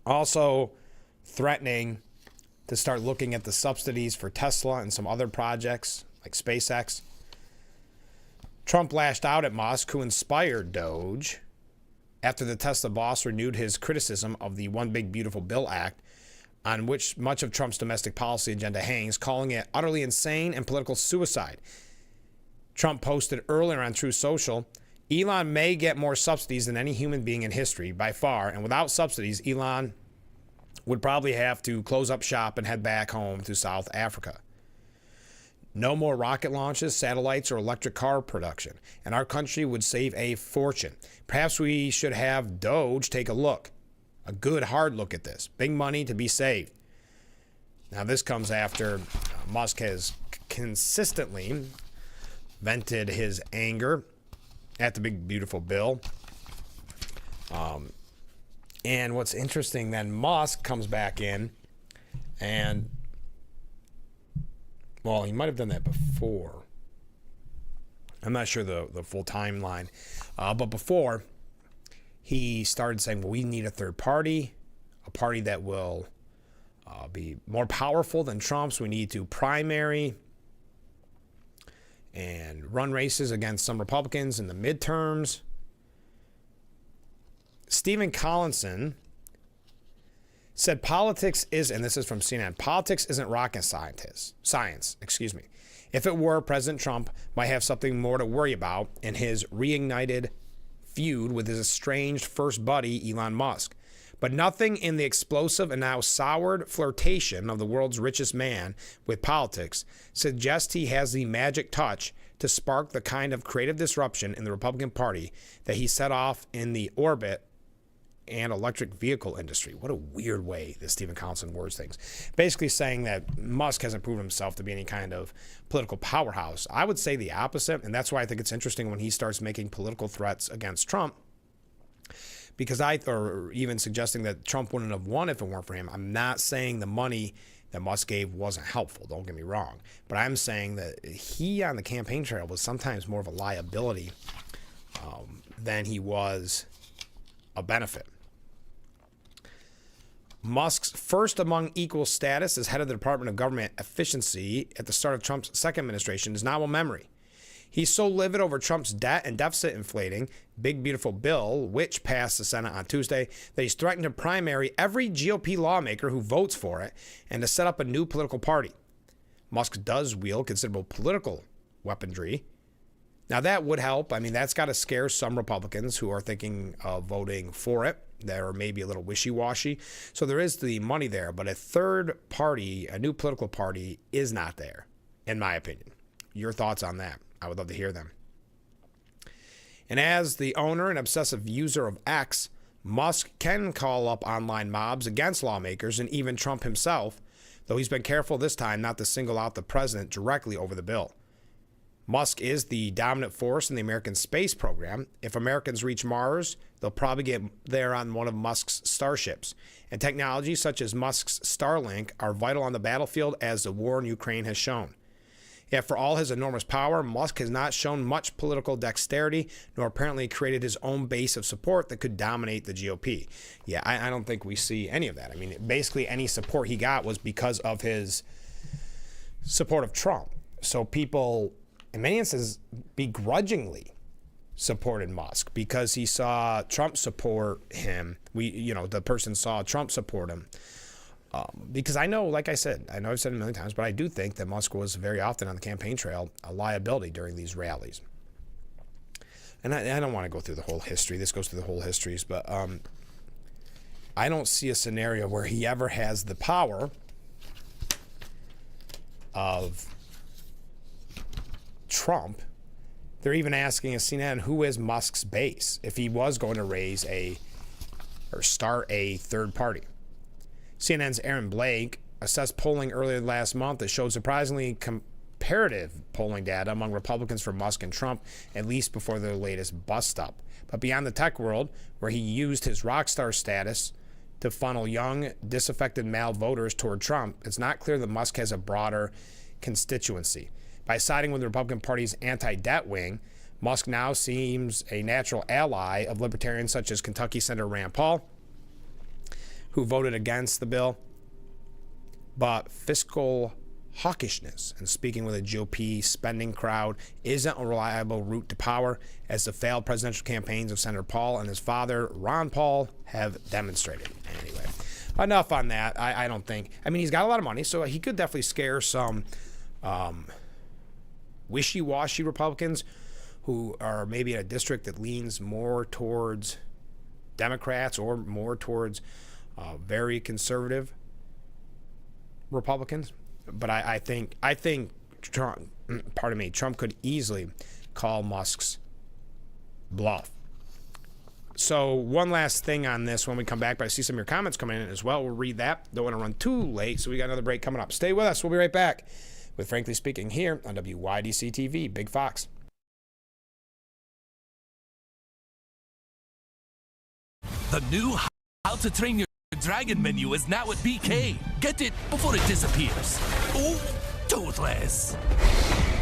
also threatening to start looking at the subsidies for Tesla and some other projects like SpaceX. Trump lashed out at Musk, who inspired Doge, after the Tesla boss renewed his criticism of the One Big Beautiful Bill Act, on which much of Trump's domestic policy agenda hangs, calling it utterly insane and political suicide. Trump posted earlier on Truth Social, Elon may get more subsidies than any human being in history by far, and without subsidies, Elon would probably have to close up shop and head back home to South Africa. No more rocket launches, satellites, or electric car production, and our country would save a fortune. Perhaps we should have Doge take a look, a good hard look at this. Big money to be saved. Now this comes after Musk has consistently vented his anger at the Big Beautiful Bill. And what's interesting, then Musk comes back in and, well, he might have done that before. I'm not sure the full timeline. But before, he started saying, well, we need a third party, a party that will be more powerful than Trump's. We need to primary and run races against some Republicans in the midterms. Stephen Collinson said politics is, and this is from CNN, politics isn't rocket science. If it were, President Trump might have something more to worry about in his reignited feud with his estranged first buddy, Elon Musk. But nothing in the explosive and now soured flirtation of the world's richest man with politics suggests he has the magic touch to spark the kind of creative disruption in the Republican Party that he set off in the orbit and electric vehicle industry. What a weird way that Stephen Collinson words things. Basically saying that Musk hasn't proven himself to be any kind of political powerhouse. I would say the opposite, and that's why I think it's interesting when he starts making political threats against Trump, because or even suggesting that Trump wouldn't have won if it weren't for him. I'm not saying the money that Musk gave wasn't helpful, don't get me wrong, but I'm saying that he on the campaign trail was sometimes more of a liability than he was a benefit. Musk's first among equal status as head of the Department of Government Efficiency at the start of Trump's second administration is now a memory. He's so livid over Trump's debt and deficit inflating Big Beautiful Bill, which passed the Senate on Tuesday, that he's threatened to primary every GOP lawmaker who votes for it and to set up a new political party. Musk does wield considerable political weaponry. Now that would help. I mean, that's got to scare some Republicans who are thinking of voting for it. They're maybe a little wishy-washy. So there is the money there, but a third party, a new political party, is not there, in my opinion. Your thoughts on that? I would love to hear them. And as the owner and obsessive user of X, Musk can call up online mobs against lawmakers and even Trump himself, though he's been careful this time not to single out the president directly over the bill. Musk is the dominant force in the American space program. If Americans reach Mars, they'll probably get there on one of Musk's starships. And technologies such as Musk's Starlink are vital on the battlefield, as the war in Ukraine has shown. Yet for all his enormous power, Musk has not shown much political dexterity, nor apparently created his own base of support that could dominate the GOP. Yeah, I don't think we see any of that. I mean, basically any support he got was because of his support of Trump. So people, in many instances, begrudgingly supported Musk because he saw Trump support him. The person saw Trump support him. Because I know, like I said, I know I've said it a million times, but I do think that Musk was very often on the campaign trail a liability during these rallies. And I don't want to go through the whole history. This goes through the whole histories, but I don't see a scenario where he ever has the power of Trump. They're even asking a CNN, who is Musk's base, if he was going to start a third party. CNN's Aaron Blake assessed polling earlier last month that showed surprisingly comparative polling data among Republicans for Musk and Trump, at least before their latest bust up. But beyond the tech world, where he used his rock star status to funnel young, disaffected male voters toward Trump, it's not clear that Musk has a broader constituency. By siding with the Republican Party's anti-debt wing, Musk now seems a natural ally of libertarians such as Kentucky Senator Rand Paul, who voted against the bill. But fiscal hawkishness and speaking with a GOP spending crowd isn't a reliable route to power, as the failed presidential campaigns of Senator Paul and his father, Ron Paul, have demonstrated. Anyway, enough on that. I don't think. I mean, he's got a lot of money, so he could definitely scare some wishy-washy Republicans who are maybe in a district that leans more towards Democrats or more towards very conservative Republicans. But I think Trump could easily call Musk's bluff. So one last thing on this when we come back, but I see some of your comments coming in as well. We'll read that. Don't want to run too late, so we got another break coming up. Stay with us. We'll be right back with Frankly Speaking here on WYDC TV, Big Fox. The new How to Train Your Dragon menu is now at BK. Get it before it disappears. Ooh, toothless.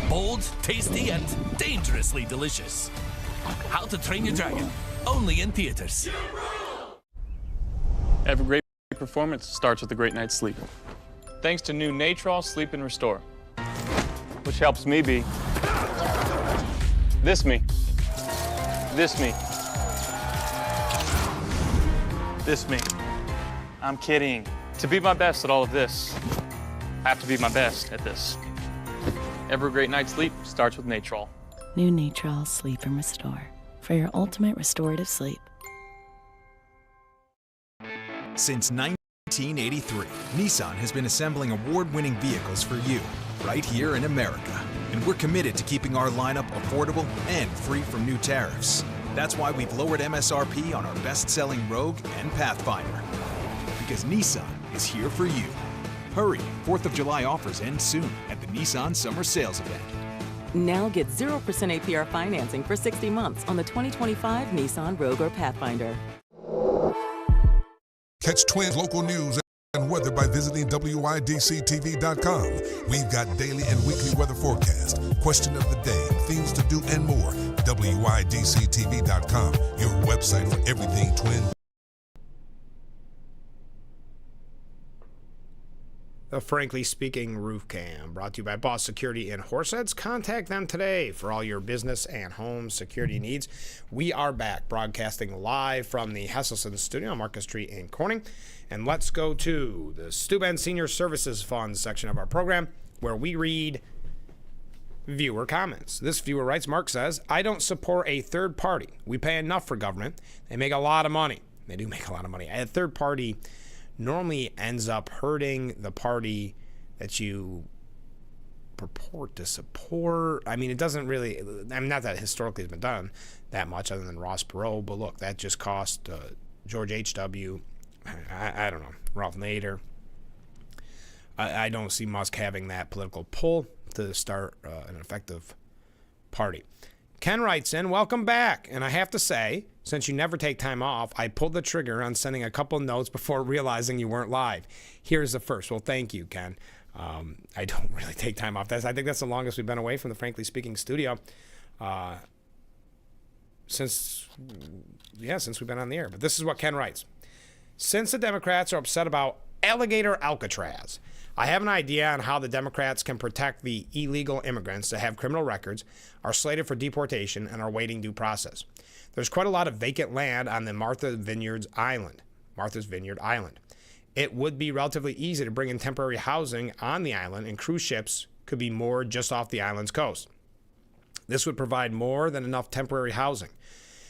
Bold, tasty, and dangerously delicious. How to Train Your Dragon, only in theaters. Every great performance starts with a great night's sleep. Thanks to new Natrol Sleep and Restore, which helps me be this me, this me, this me. I'm kidding. To be my best at all of this, I have to be my best at this. Every great night's sleep starts with Natrol. New Natrol Sleep and Restore for your ultimate restorative sleep. Since 1983, Nissan has been assembling award-winning vehicles for you, right here in America. And we're committed to keeping our lineup affordable and free from new tariffs. That's why we've lowered MSRP on our best-selling Rogue and Pathfinder. Because Nissan is here for you. Hurry, 4th of July offers end soon at the Nissan Summer Sales Event. Now get 0% APR financing for 60 months on the 2025 Nissan Rogue or Pathfinder. Catch Twins local news and weather by visiting WYDCTV.com. We've got daily and weekly weather forecast, question of the day, things to do, and more. WYDCTV.com, your website for everything Twin. The Frankly Speaking Roof Cam, brought to you by Boss Security in Horseheads. Contact them today for all your business and home security needs. We are back broadcasting live from the Hesselson Studio on Market Street in Corning. And let's go to the Steuben Senior Services Fund section of our program, where we read viewer comments. This viewer writes, Mark says, I don't support a third party. We pay enough for government. They make a lot of money. They do make a lot of money. A third party normally ends up hurting the party that you purport to support. I mean, it doesn't really, I mean, not that historically has been done that much other than Ross Perot, but look, that just cost George H.W., I don't know, Ralph Nader. I don't see Musk having that political pull to start an effective party. Ken writes in, welcome back. And I have to say, since you never take time off, I pulled the trigger on sending a couple notes before realizing you weren't live. Here's the first. Well, thank you, Ken. I don't really take time off. I think that's the longest we've been away from the Frankly Speaking studio since we've been on the air. But this is what Ken writes. Since the Democrats are upset about Alligator Alcatraz, I have an idea on how the Democrats can protect the illegal immigrants that have criminal records, are slated for deportation, and are waiting due process. There's quite a lot of vacant land on the Martha's Vineyard Island. It would be relatively easy to bring in temporary housing on the island, and cruise ships could be moored just off the island's coast. This would provide more than enough temporary housing.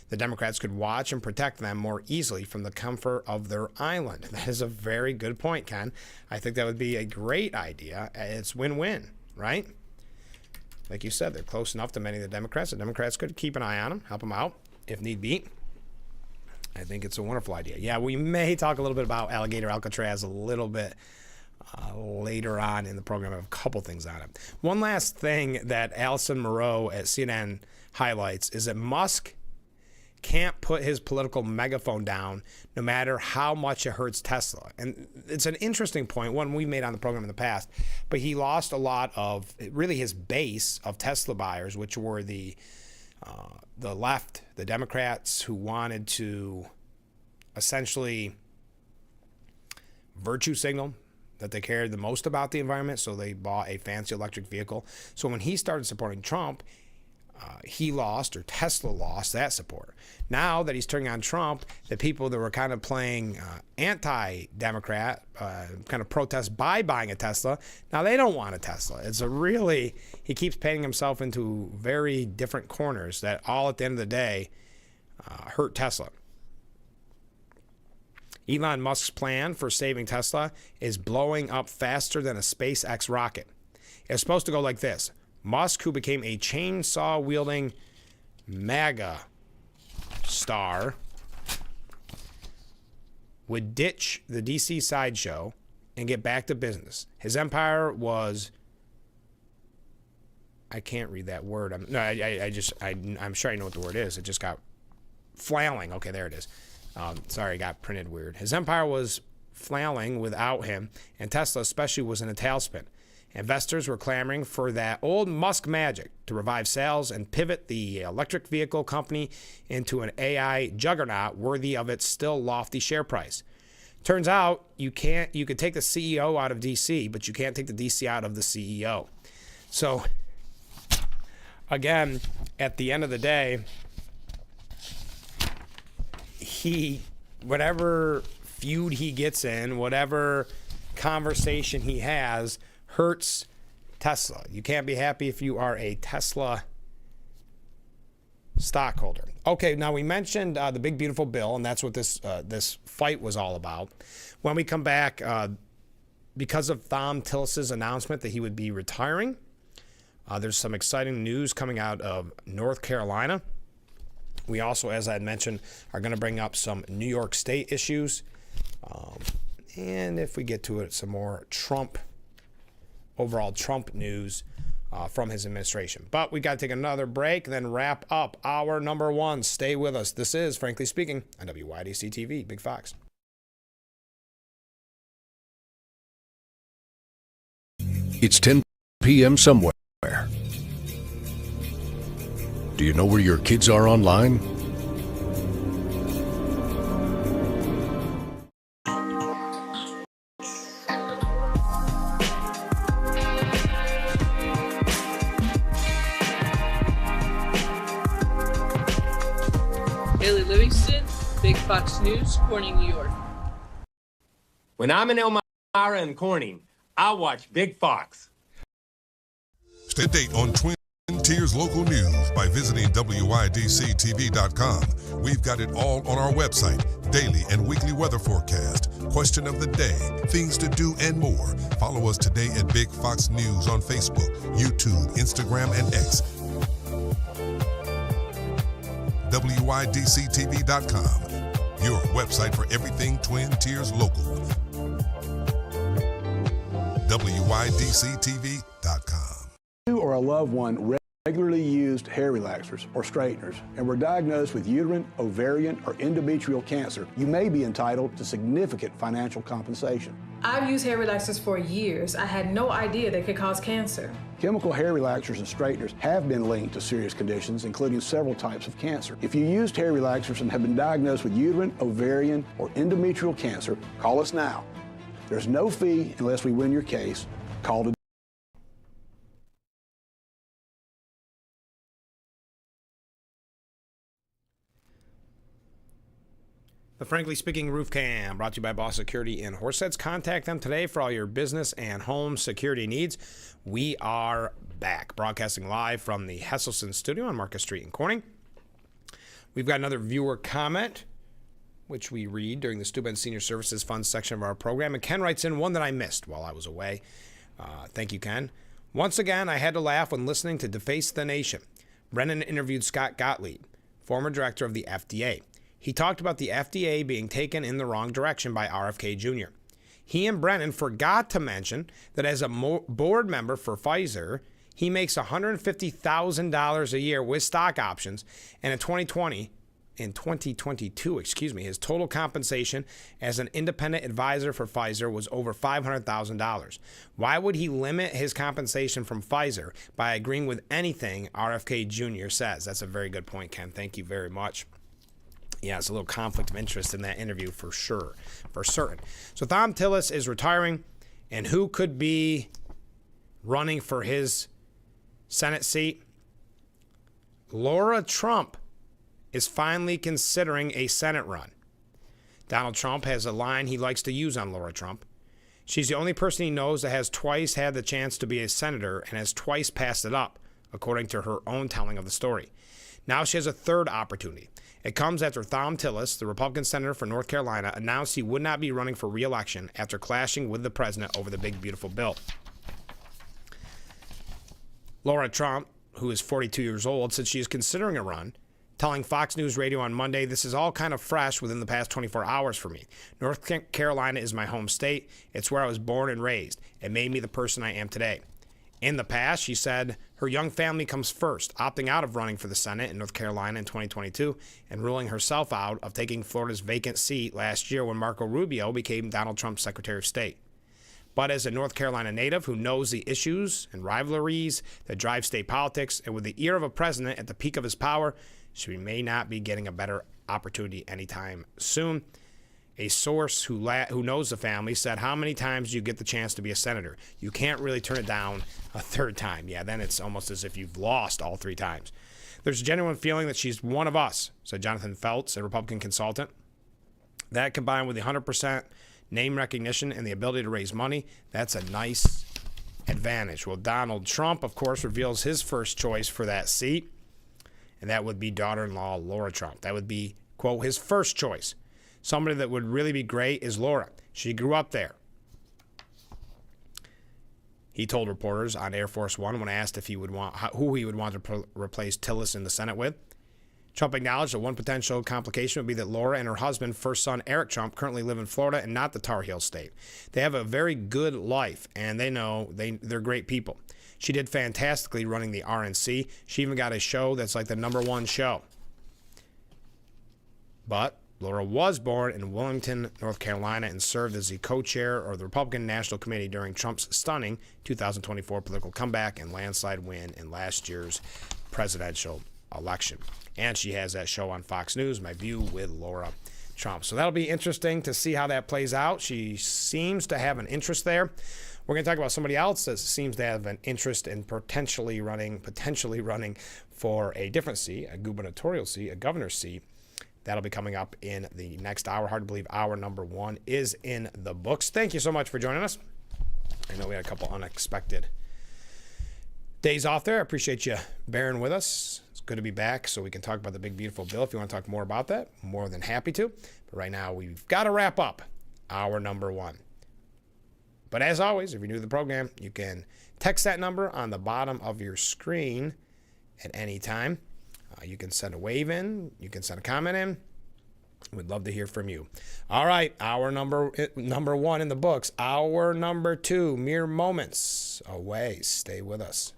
The Democrats could watch and protect them more easily from the comfort of their island. That is a very good point, Ken. I think that would be a great idea. It's win-win, right? Like you said, they're close enough to many of the Democrats. The Democrats could keep an eye on them, help them out if need be. I think it's a wonderful idea. Yeah, we may talk a little bit about Alligator Alcatraz a little bit later on in the program. I have a couple things on it. One last thing that Allison Moreau at CNN highlights is that Musk can't put his political megaphone down no matter how much it hurts Tesla. And it's an interesting point, one we've made on the program in the past, but he lost a lot of really his base of Tesla buyers, which were the left, the Democrats who wanted to essentially virtue signal that they cared the most about the environment, so they bought a fancy electric vehicle. So when he started supporting Trump, he lost, or Tesla lost, that support. Now that he's turning on Trump, the people that were kind of playing anti-Democrat, kind of protest by buying a Tesla, now they don't want a Tesla. It's a really, he keeps painting himself into very different corners that all at the end of the day hurt Tesla. Elon Musk's plan for saving Tesla is blowing up faster than a SpaceX rocket. It's supposed to go like this. Musk, who became a chainsaw-wielding MAGA star, would ditch the DC sideshow and get back to business. His empire was... I can't read that word. I'm sure I know what the word is. It just got flailing. Okay, there it is. Sorry, it got printed weird. His empire was flailing without him, and Tesla especially was in a tailspin. Investors were clamoring for that old Musk magic to revive sales and pivot the electric vehicle company into an AI juggernaut worthy of its still lofty share price. Turns out you could take the CEO out of DC, but you can't take the DC out of the CEO. So again, at the end of the day, whatever feud he gets in, whatever conversation he has, hurts Tesla. You can't be happy if you are a Tesla stockholder. Okay, now we mentioned the big beautiful bill, and that's what this fight was all about. When we come back, because of Thom Tillis's announcement that he would be retiring, there's some exciting news coming out of North Carolina. We also, as I had mentioned, are going to bring up some New York State issues. And if we get to it, some more overall Trump news from his administration. But we got to take another break, then wrap up hour number one. Stay with us. This is Frankly Speaking on WYDC TV, Big Fox. It's 10 p.m. somewhere. Do you know where your kids are online? Haley Livingston, Big Fox News, Corning, New York. When I'm in Elmira and Corning, I watch Big Fox. Stay updated on Twin Tiers local news by visiting WYDCTV.com. We've got it all on our website. Daily and weekly weather forecast, question of the day, things to do, and more. Follow us today at Big Fox News on Facebook, YouTube, Instagram, and X. WYDCTV.com, your website for everything Twin Tiers local. WYDCTV.com. You or a loved one regularly used hair relaxers or straighteners and were diagnosed with uterine, ovarian, or endometrial cancer, you may be entitled to significant financial compensation. I've used hair relaxers for years. I had no idea they could cause cancer. Chemical hair relaxers and straighteners have been linked to serious conditions, including several types of cancer. If you used hair relaxers and have been diagnosed with uterine, ovarian, or endometrial cancer, call us now. There's no fee unless we win your case. Call today. The Frankly Speaking Roof Cam, brought to you by Boss Security in Horseheads. Contact them today for all your business and home security needs. We are back, broadcasting live from the Hesselson Studio on Marcus Street in Corning. We've got another viewer comment, which we read during the Steuben Senior Services Fund section of our program. And Ken writes in one that I missed while I was away. Thank you, Ken. Once again, I had to laugh when listening to Deface the Nation. Brennan interviewed Scott Gottlieb, former director of the FDA. He talked about the FDA being taken in the wrong direction by RFK Jr. He and Brennan forgot to mention that as a board member for Pfizer, he makes $150,000 a year with stock options, and in 2020, 2022, his total compensation as an independent advisor for Pfizer was over $500,000. Why would he limit his compensation from Pfizer by agreeing with anything RFK Jr. says? That's a very good point, Ken. Thank you very much. Yeah, it's a little conflict of interest in that interview for sure, for certain. So Thom Tillis is retiring, and who could be running for his Senate seat? Laura Trump is finally considering a Senate run. Donald Trump has a line he likes to use on Laura Trump. She's the only person he knows that has twice had the chance to be a senator and has twice passed it up, according to her own telling of the story. Now she has a third opportunity. It comes after Thom Tillis, the Republican senator for North Carolina, announced he would not be running for re-election after clashing with the president over the big, beautiful bill. Laura Trump, who is 42 years old, said she is considering a run, telling Fox News Radio on Monday, "This is all kind of fresh within the past 24 hours for me. North Carolina is my home state. It's where I was born and raised. It made me the person I am today." In the past, she said her young family comes first, opting out of running for the Senate in North Carolina in 2022 and ruling herself out of taking Florida's vacant seat last year when Marco Rubio became Donald Trump's Secretary of State. But as a North Carolina native who knows the issues and rivalries that drive state politics, and with the ear of a president at the peak of his power, she may not be getting a better opportunity anytime soon. A source who knows the family said, "How many times do you get the chance to be a senator? You can't really turn it down a third time." Yeah, then it's almost as if you've lost all three times. "There's a genuine feeling that she's one of us," said Jonathan Feltz, a Republican consultant. That combined with the 100% name recognition and the ability to raise money, that's a nice advantage. Well, Donald Trump, of course, reveals his first choice for that seat, and that would be daughter-in-law Laura Trump. That would be, quote, his first choice. Somebody that would really be great is Laura. She grew up there. He told reporters on Air Force One when asked if he would want who he would want to replace Tillis in the Senate with. Trump acknowledged that one potential complication would be that Laura and her husband, first son Eric Trump, currently live in Florida and not the Tar Heel state. They have a very good life, and they know they're great people. She did fantastically running the RNC. She even got a show that's like the #1 show. But Laura was born in Wilmington, North Carolina, and served as the co-chair of the Republican National Committee during Trump's stunning 2024 political comeback and landslide win in last year's presidential election. And she has that show on Fox News, My View with Laura Trump. So that'll be interesting to see how that plays out. She seems to have an interest there. We're going to talk about somebody else that seems to have an interest in potentially running for a different seat, a gubernatorial seat, a governor's seat. That'll be coming up in the next hour. Hard to believe hour #1 is in the books. Thank you so much for joining us. I know we had a couple unexpected days off there. I appreciate you bearing with us. It's good to be back so we can talk about the big, beautiful bill. If you want to talk more about that, more than happy to. But right now, we've got to wrap up hour #1. But as always, if you're new to the program, you can text that number on the bottom of your screen at any time. You can send a wave in. You can send a comment in. We'd love to hear from you. All right, hour #1 in the books. Hour #2, mere moments away. Stay with us.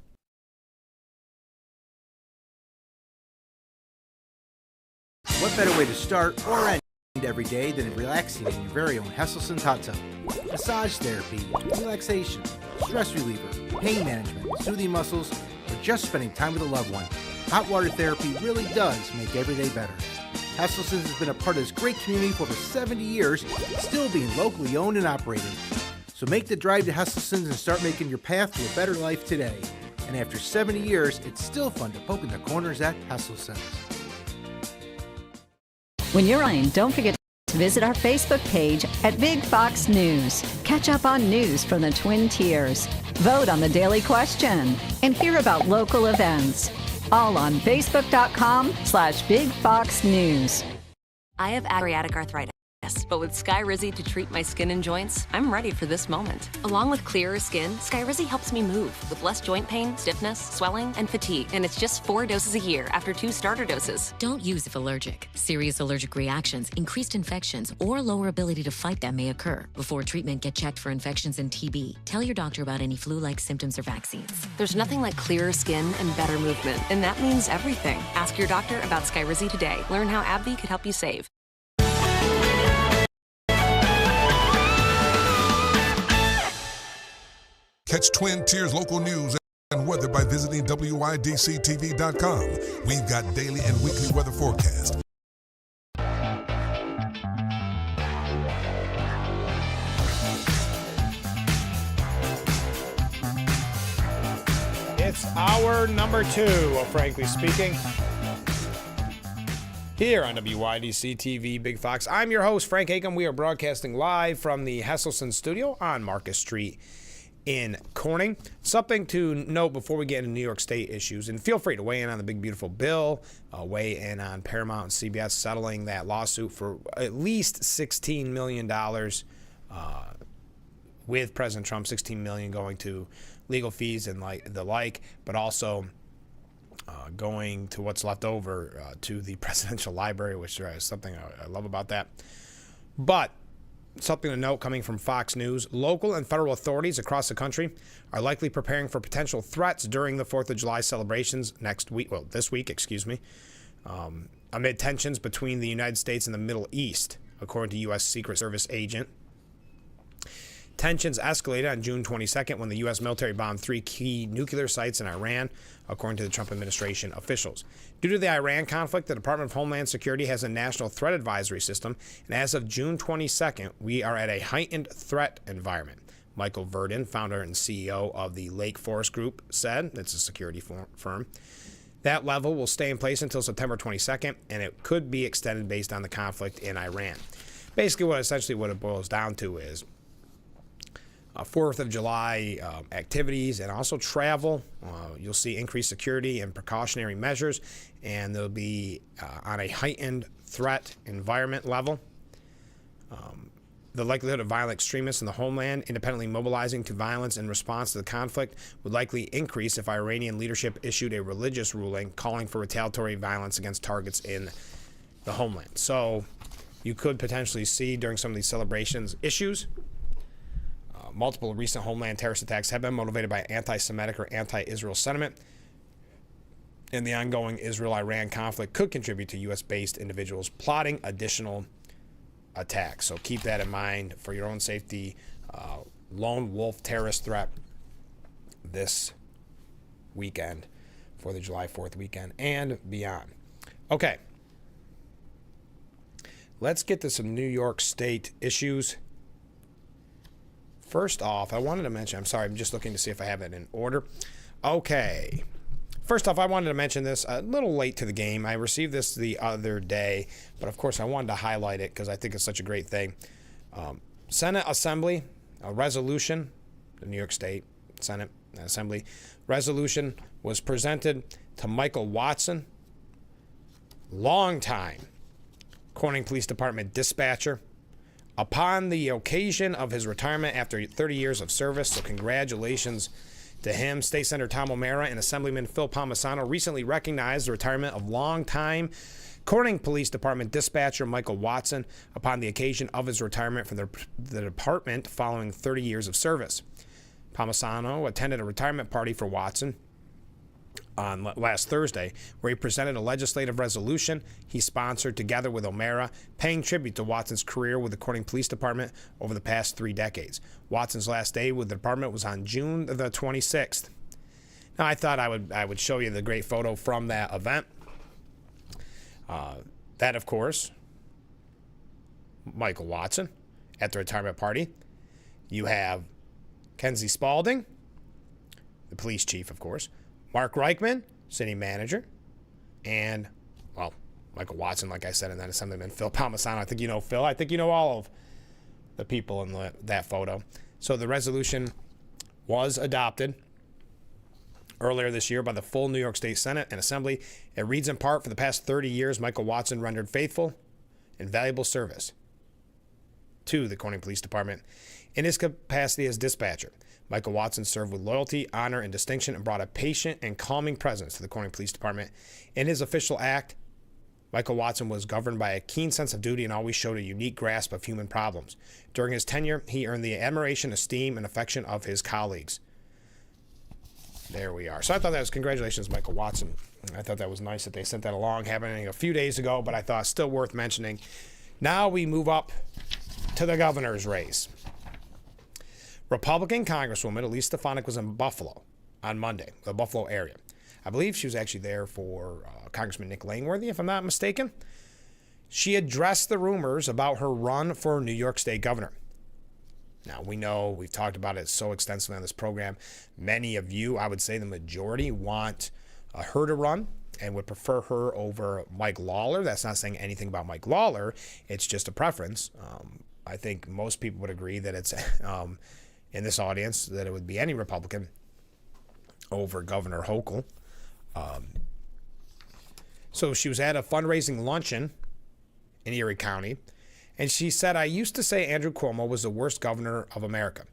What better way to start or end every day than relaxing in your very own Hesselson's hot tub? Massage therapy, relaxation, stress reliever, pain management, soothing muscles, or just spending time with a loved one. Hot water therapy really does make every day better. Hesselson's has been a part of this great community for over 70 years, still being locally owned and operated. So make the drive to Hesselson's and start making your path to a better life today. And after 70 years, it's still fun to poke in the corners at Hesselson's. When you're running, don't forget to visit our Facebook page at Big Fox News. Catch up on news from the Twin Tiers. Vote on the daily question and hear about local events. All on Facebook.com/Big Fox News. I have psoriatic arthritis. But with Skyrizi to treat my skin and joints, I'm ready for this moment. Along with clearer skin, Skyrizi helps me move with less joint pain, stiffness, swelling, and fatigue. And it's just 4 doses a year after 2 starter doses. Don't use if allergic. Serious allergic reactions, increased infections, or lower ability to fight them may occur. Before treatment, get checked for infections and TB. Tell your doctor about any flu-like symptoms or vaccines. There's nothing like clearer skin and better movement. And that means everything. Ask your doctor about Skyrizi today. Learn how AbbVie could help you save. Catch Twin Tiers local news and weather by visiting WYDCTV.com. We've got daily and weekly weather forecast. It's hour number 2 of Frankly Speaking here on WYDC TV Big Fox. I'm your host, Frank Acom. We are broadcasting live from the Hesselson studio on Marcus Street in Corning. Something to note before we get into New York State issues, and feel free to weigh in on the big beautiful bill, weigh in on Paramount and CBS settling that lawsuit for at least $16 million with President Trump, $16 million going to legal fees and the like, but also going to what's left over to the presidential library, which is something I love about that. But something to note coming from Fox News, local and federal authorities across the country are likely preparing for potential threats during the 4th of July celebrations this week, amid tensions between the United States and the Middle East, according to U.S. Secret Service agent. Tensions escalated on June 22nd when the U.S. military bombed 3 key nuclear sites in Iran, according to the Trump administration officials. Due to the Iran conflict, the Department of Homeland Security has a national threat advisory system, and as of June 22nd, we are at a heightened threat environment. Michael Verdin, founder and CEO of the Lake Forest Group, said, it's a security firm, that level will stay in place until September 22nd, and it could be extended based on the conflict in Iran. Basically, what it boils down to is 4th of July activities and also travel. You'll see increased security and precautionary measures, and they'll be on a heightened threat environment level. The likelihood of violent extremists in the homeland independently mobilizing to violence in response to the conflict would likely increase if Iranian leadership issued a religious ruling calling for retaliatory violence against targets in the homeland. So you could potentially see during some of these celebrations issues. Multiple recent homeland terrorist attacks have been motivated by anti-Semitic or anti-Israel sentiment, and the ongoing Israel-Iran conflict could contribute to U.S.-based individuals plotting additional attacks. So keep that in mind for your own safety. Lone wolf terrorist threat this weekend for the July 4th weekend and beyond. Okay, let's get to some New York State issues. First off, I wanted to mention, I'm sorry, I'm just looking to see if I have it in order. Okay. First off, I wanted to mention this a little late to the game. I received this the other day, but of course I wanted to highlight it because I think it's such a great thing. Senate Assembly, a resolution, the New York State Senate Assembly resolution was presented to Michael Watson, longtime Corning Police Department dispatcher, upon the occasion of his retirement after 30 years of service. So congratulations to him. State Senator Tom O'Mara and Assemblyman Phil Palmisano recently recognized the retirement of longtime Corning Police Department dispatcher Michael Watson upon the occasion of his retirement from the department following 30 years of service. Palmisano attended a retirement party for Watson on last Thursday, where he presented a legislative resolution he sponsored together with O'Mara, paying tribute to Watson's career with the Corning Police Department over the past 3 decades. Watson's last day with the department was on June the 26th. Now, I thought I would show you the great photo from that event. That, of course, Michael Watson at the retirement party. You have Kenzie Spaulding, the police chief, of course, Mark Reichman, city manager, and, well, Michael Watson, like I said, and then Assemblyman Phil Palmisano. I think you know Phil. I think you know all of the people in that photo. So the resolution was adopted earlier this year by the full New York State Senate and Assembly. It reads in part, for the past 30 years, Michael Watson rendered faithful and valuable service to the Corning Police Department in his capacity as dispatcher. Michael Watson served with loyalty, honor, and distinction and brought a patient and calming presence to the Corning Police Department. In his official act, Michael Watson was governed by a keen sense of duty and always showed a unique grasp of human problems. During his tenure, he earned the admiration, esteem, and affection of his colleagues. There we are. So I thought that was congratulations, Michael Watson. I thought that was nice that they sent that along, happening a few days ago, but I thought still worth mentioning. Now we move up to the governor's race. Republican Congresswoman Elise Stefanik was in Buffalo on Monday, the Buffalo area. I believe she was actually there for Congressman Nick Langworthy, if I'm not mistaken. She addressed the rumors about her run for New York State governor. Now, we know, we've talked about it so extensively on this program. Many of you, I would say the majority, want her to run and would prefer her over Mike Lawler. That's not saying anything about Mike Lawler. It's just a preference. I think most people would agree that it's... in this audience, that it would be any Republican over Governor Hochul. So she was at a fundraising luncheon in Erie County, and she said, "I used to say Andrew Cuomo was the worst governor of America,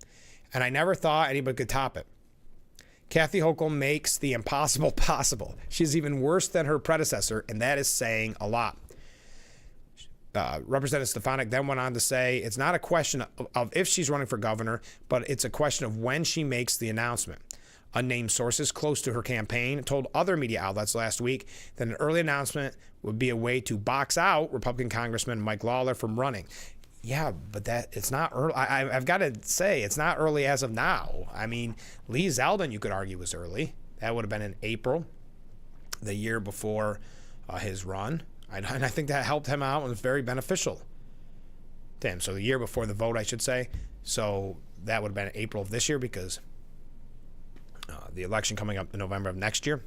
and I never thought anybody could top it. Kathy Hochul makes the impossible possible. She's even worse than her predecessor, and that is saying a lot." Representative Stefanik then went on to say, it's not a question of if she's running for governor, but it's a question of when she makes the announcement. Unnamed sources close to her campaign told other media outlets last week that an early announcement would be a way to box out Republican Congressman Mike Lawler from running. Yeah, but it's not early. I've got to say, it's not early as of now. I mean, Lee Zeldin, you could argue, was early. That would have been in April, the year before his run. And I think that helped him out and was very beneficial to him. So the year before the vote, I should say. So that would have been April of this year because the election coming up in November of next year.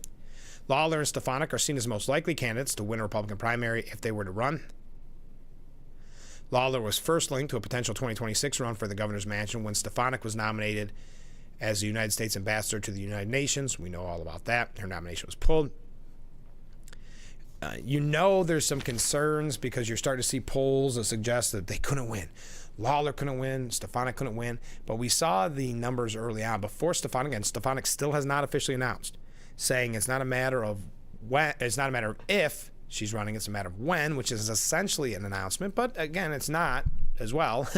Lawler and Stefanik are seen as most likely candidates to win a Republican primary if they were to run. Lawler was first linked to a potential 2026 run for the governor's mansion when Stefanik was nominated as the United States ambassador to the United Nations. We know all about that. Her nomination was pulled. There's some concerns because you're starting to see polls that suggest that they couldn't win. Lawler couldn't win, Stefanik couldn't win, but we saw the numbers early on before Stefanik, and Stefanik still has not officially announced, saying it's not a matter of when, it's not a matter of if she's running, it's a matter of when, which is essentially an announcement, but again, it's not as well.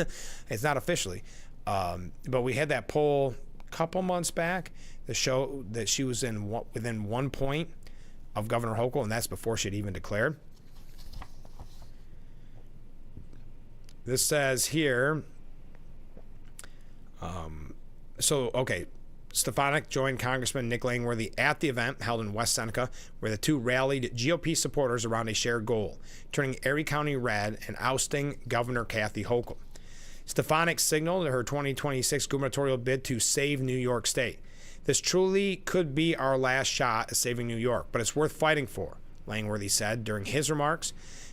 It's not officially. But we had that poll a couple months back that showed that she was within 1 point of Governor Hochul, and that's before she'd even declared. This says here, Stefanik joined Congressman Nick Langworthy at the event held in West Seneca, where the two rallied GOP supporters around a shared goal, turning Erie County red and ousting Governor Kathy Hochul. Stefanik signaled her 2026 gubernatorial bid to save New York State. "This truly could be our last shot at saving New York, but it's worth fighting for," Langworthy said during his remarks.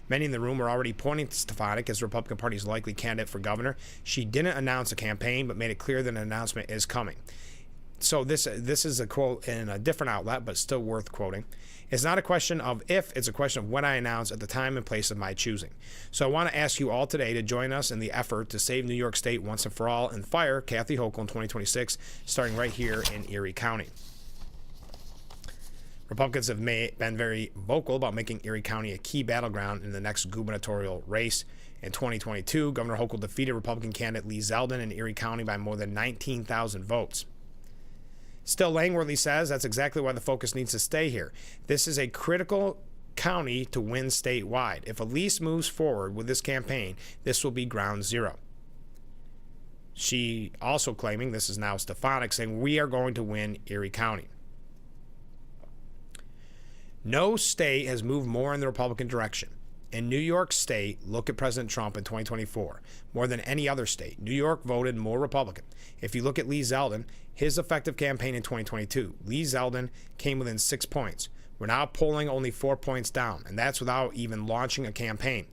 Many in the room were already pointing to Stefanik as the Republican Party's likely candidate for governor. She didn't announce a campaign, but made it clear that an announcement is coming. So this is a quote in a different outlet, but still worth quoting. "It's not a question of if, it's a question of when I announce at the time and place of my choosing. So I want to ask you all today to join us in the effort to save New York State once and for all and fire Kathy Hochul in 2026, starting right here in Erie County." Republicans have been very vocal about making Erie County a key battleground in the next gubernatorial race. In 2022, Governor Hochul defeated Republican candidate Lee Zeldin in Erie County by more than 19,000 votes. Still, Langworthy says that's exactly why the focus needs to stay here. This is a critical county to win statewide. If Elise moves forward with this campaign, this will be ground zero. She also claiming, this is now Stefanik, saying we are going to win Erie County. No state has moved more in the Republican direction. In New York State, look at President Trump in 2024. More than any other state, New York voted more Republican. If you look at Lee Zeldin, his effective campaign in 2022, Lee Zeldin came within 6 points. We're now polling only 4 points down, and that's without even launching a campaign.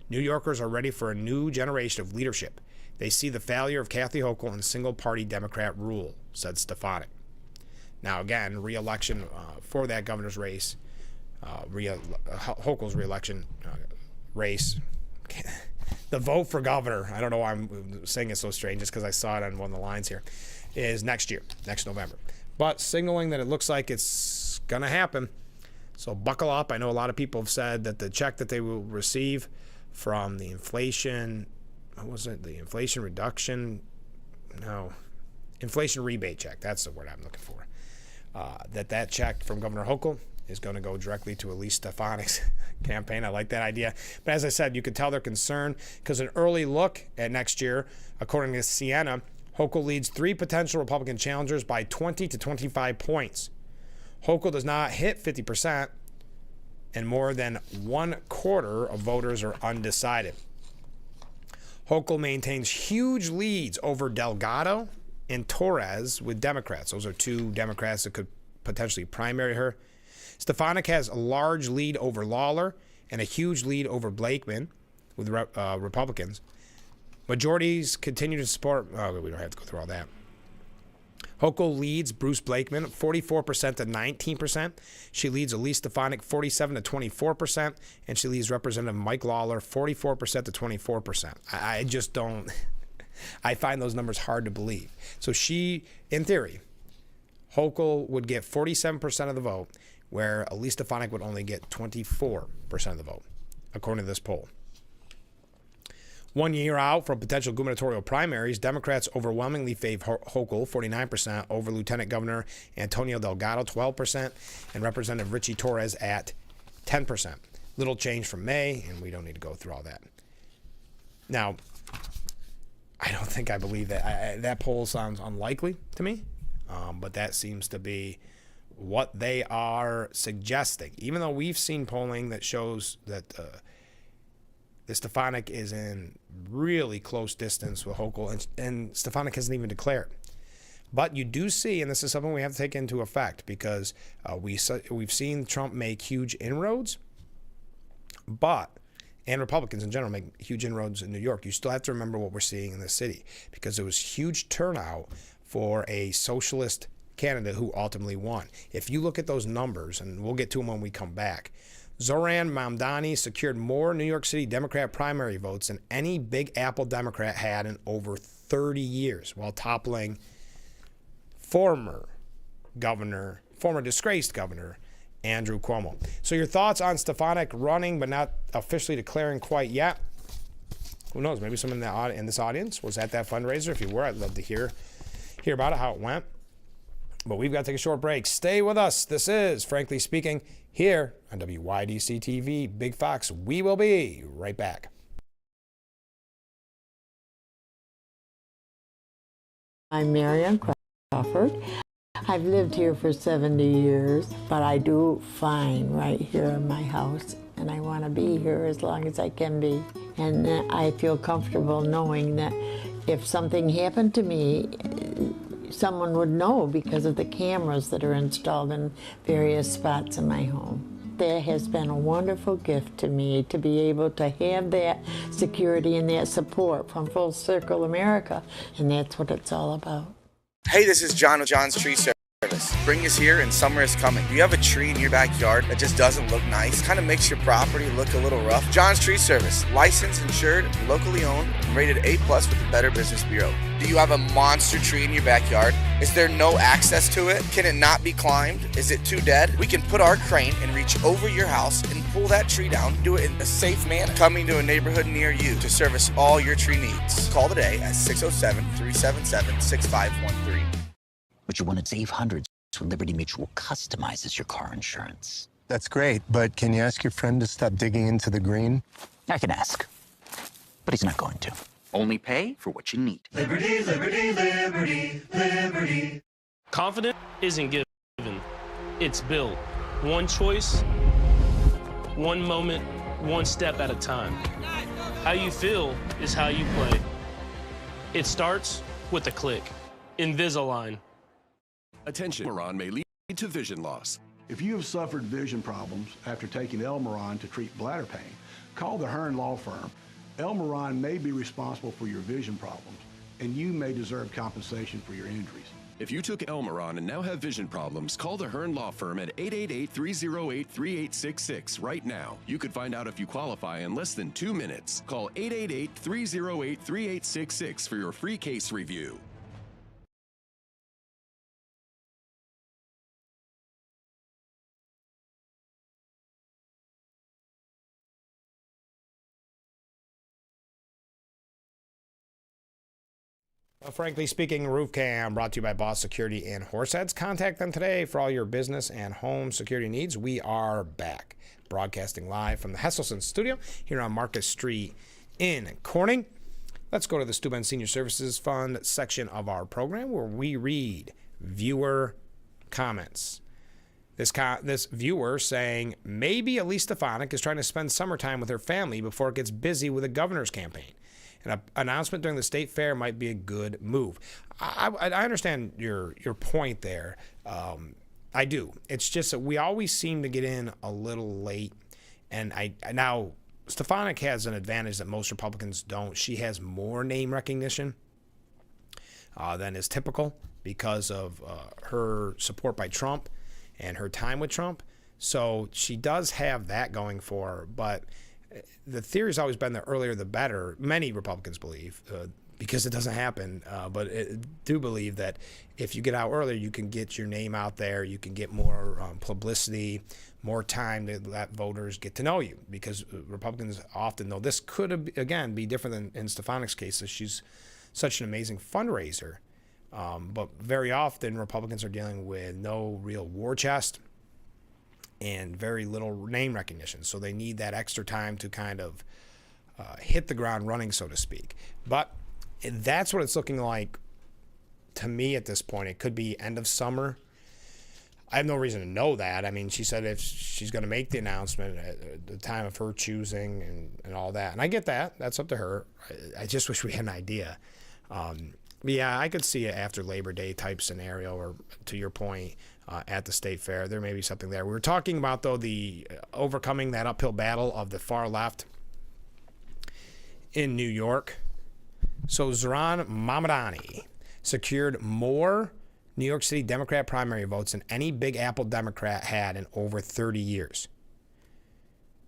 New Yorkers are ready for a new generation of leadership. They see the failure of Kathy Hochul and single-party Democrat rule, said Stefanik. Now, again, re-election for that governor's race, Hochul's re-election race. The vote for governor, I don't know why I'm saying it so strange, just because I saw it on one of the lines here, is next year, next November. But signaling that it looks like it's going to happen. So buckle up. I know a lot of people have said that the check that they will receive from the inflation, what was it? The inflation reduction, no, inflation rebate check. That's the word I'm looking for. That check from Governor Hochul is going to go directly to Elise Stefanik's campaign. I like that idea. But as I said, you could tell they're concerned because an early look at next year, according to Siena, Hochul leads 3 potential Republican challengers by 20 to 25 points. Hochul does not hit 50%, and more than 1/4 of voters are undecided. Hochul maintains huge leads over Delgado and Torres with Democrats. Those are 2 Democrats that could potentially primary her. Stefanik has a large lead over Lawler and a huge lead over Blakeman with Republicans. Majorities continue to support. Oh, we don't have to go through all that. Hochul leads Bruce Blakeman 44% to 19%. She leads Elise Stefanik 47 to 24%, and she leads Representative Mike Lawler 44% to 24%. I just don't. I find those numbers hard to believe. So she, in theory, Hochul would get 47% of the vote, where Elise Stefanik would only get 24% of the vote, according to this poll. 1 year out from potential gubernatorial primaries, Democrats overwhelmingly favor Hochul, 49%, over Lieutenant Governor Antonio Delgado, 12%, and Representative Richie Torres at 10%. Little change from May, and we don't need to go through all that. Now, I don't think I believe that. That poll sounds unlikely to me, but that seems to be what they are suggesting. Even though we've seen polling that shows that the Stefanik is in really close distance with Hochul, and Stefanik hasn't even declared. But you do see, and this is something we have to take into effect, because we've seen Trump make huge inroads, and Republicans in general make huge inroads in New York. You still have to remember what we're seeing in the city, because there was huge turnout for a socialist candidate who ultimately won. If you look at those numbers, and we'll get to them when we come back, Zoran Mamdani secured more New York City Democrat primary votes than any Big Apple Democrat had in over 30 years, while toppling former disgraced governor, Andrew Cuomo. So your thoughts on Stefanik running but not officially declaring quite yet? Who knows? Maybe someone in this audience was at that fundraiser. If you were, I'd love to hear about it, how it went. But we've got to take a short break. Stay with us. This is Frankly Speaking here on WYDC TV, Big Fox. We will be right back. I'm Marianne Crawford. I've lived here for 70 years, but I do fine right here in my house, and I want to be here as long as I can be. And I feel comfortable knowing that if something happened to me, someone would know because of the cameras that are installed in various spots in my home. That has been a wonderful gift to me, to be able to have that security and that support from Full Circle America, and that's what it's all about. Hey, this is John with John's Tree Service. Spring is here and summer is coming. Do you have a tree in your backyard that just doesn't look nice? Kind of makes your property look a little rough? John's Tree Service, licensed, insured, locally owned, and rated A+ with the Better Business Bureau. Do you have a monster tree in your backyard? Is there no access to it? Can it not be climbed? Is it too dead? We can put our crane and reach over your house and pull that tree down, do it in a safe manner. Coming to a neighborhood near you to service all your tree needs. Call today at 607-377-6513. But you want to save hundreds when Liberty Mutual customizes your car insurance. That's great, but can you ask your friend to stop digging into the green? I can ask, but he's not going to. Only pay for what you need. Liberty, liberty, liberty, liberty. Confidence isn't given, it's built. One choice, one moment, one step at a time. How you feel is how you play. It starts with a click. Invisalign. Attention, Elmaron may lead to vision loss. If you have suffered vision problems after taking Elmaron to treat bladder pain, call the Hearn Law Firm. Elmaron may be responsible for your vision problems, and you may deserve compensation for your injuries. If you took Elmeron and now have vision problems, call the Hearn Law Firm at 888-308-3866 right now. You could find out if you qualify in less than 2 minutes. Call 888-308-3866 for your free case review. Frankly Speaking Roof Cam, brought to you by Boss Security in Horseheads. Contact them today for all your business and home security needs. We are back, broadcasting live from the Hesselson studio here on Marcus Street in Corning. Let's go to the Steuben Senior Services Fund section of our program where we read viewer comments. This viewer saying, maybe Elise Stefanik is trying to spend summertime with her family before it gets busy with the governor's campaign. An announcement during the state fair might be a good move. I understand your point there. I do. It's just that we always seem to get in a little late. And now Stefanik has an advantage that most Republicans don't. She has more name recognition than is typical because of her support by Trump and her time with Trump. So she does have that going for her. But the theory has always been the earlier the better. Many Republicans believe, because it doesn't happen, but do believe that if you get out earlier, you can get your name out there, you can get more publicity, more time to let voters get to know you. Because Republicans often know this could, again, be different than in Stefanik's case, as she's such an amazing fundraiser. But very often, Republicans are dealing with no real war chest and very little name recognition. So they need that extra time to kind of hit the ground running, so to speak. But that's what it's looking like to me at this point. It could be end of summer. I have no reason to know that. I mean, she said if she's going to make the announcement at the time of her choosing and all that. And I get that. That's up to her. I just wish we had an idea. But yeah, I could see it after Labor Day type scenario, or to your point, at the state fair. There may be something there. We were talking about, though, the overcoming that uphill battle of the far left in New York. So Zohran Mamdani secured more New York City Democrat primary votes than any Big Apple Democrat had in over 30 years.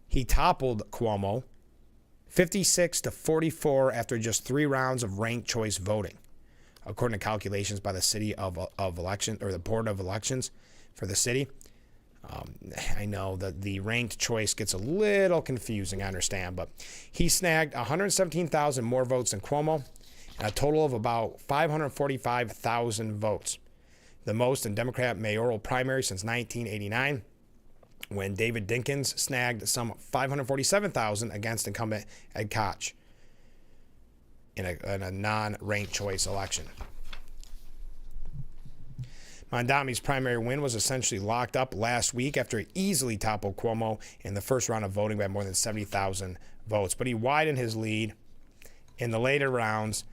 He toppled Cuomo 56-44 after just 3 rounds of ranked choice voting, according to calculations by the city of election, or the Board of Elections for the city. I know that the ranked choice gets a little confusing, I understand, but he snagged 117,000 more votes than Cuomo, and a total of about 545,000 votes, the most in Democrat mayoral primary since 1989, when David Dinkins snagged some 547,000 against incumbent Ed Koch in a non-ranked choice election. Mamdani's primary win was essentially locked up last week after he easily toppled Cuomo in the first round of voting by more than 70,000 votes. But he widened his lead in the later rounds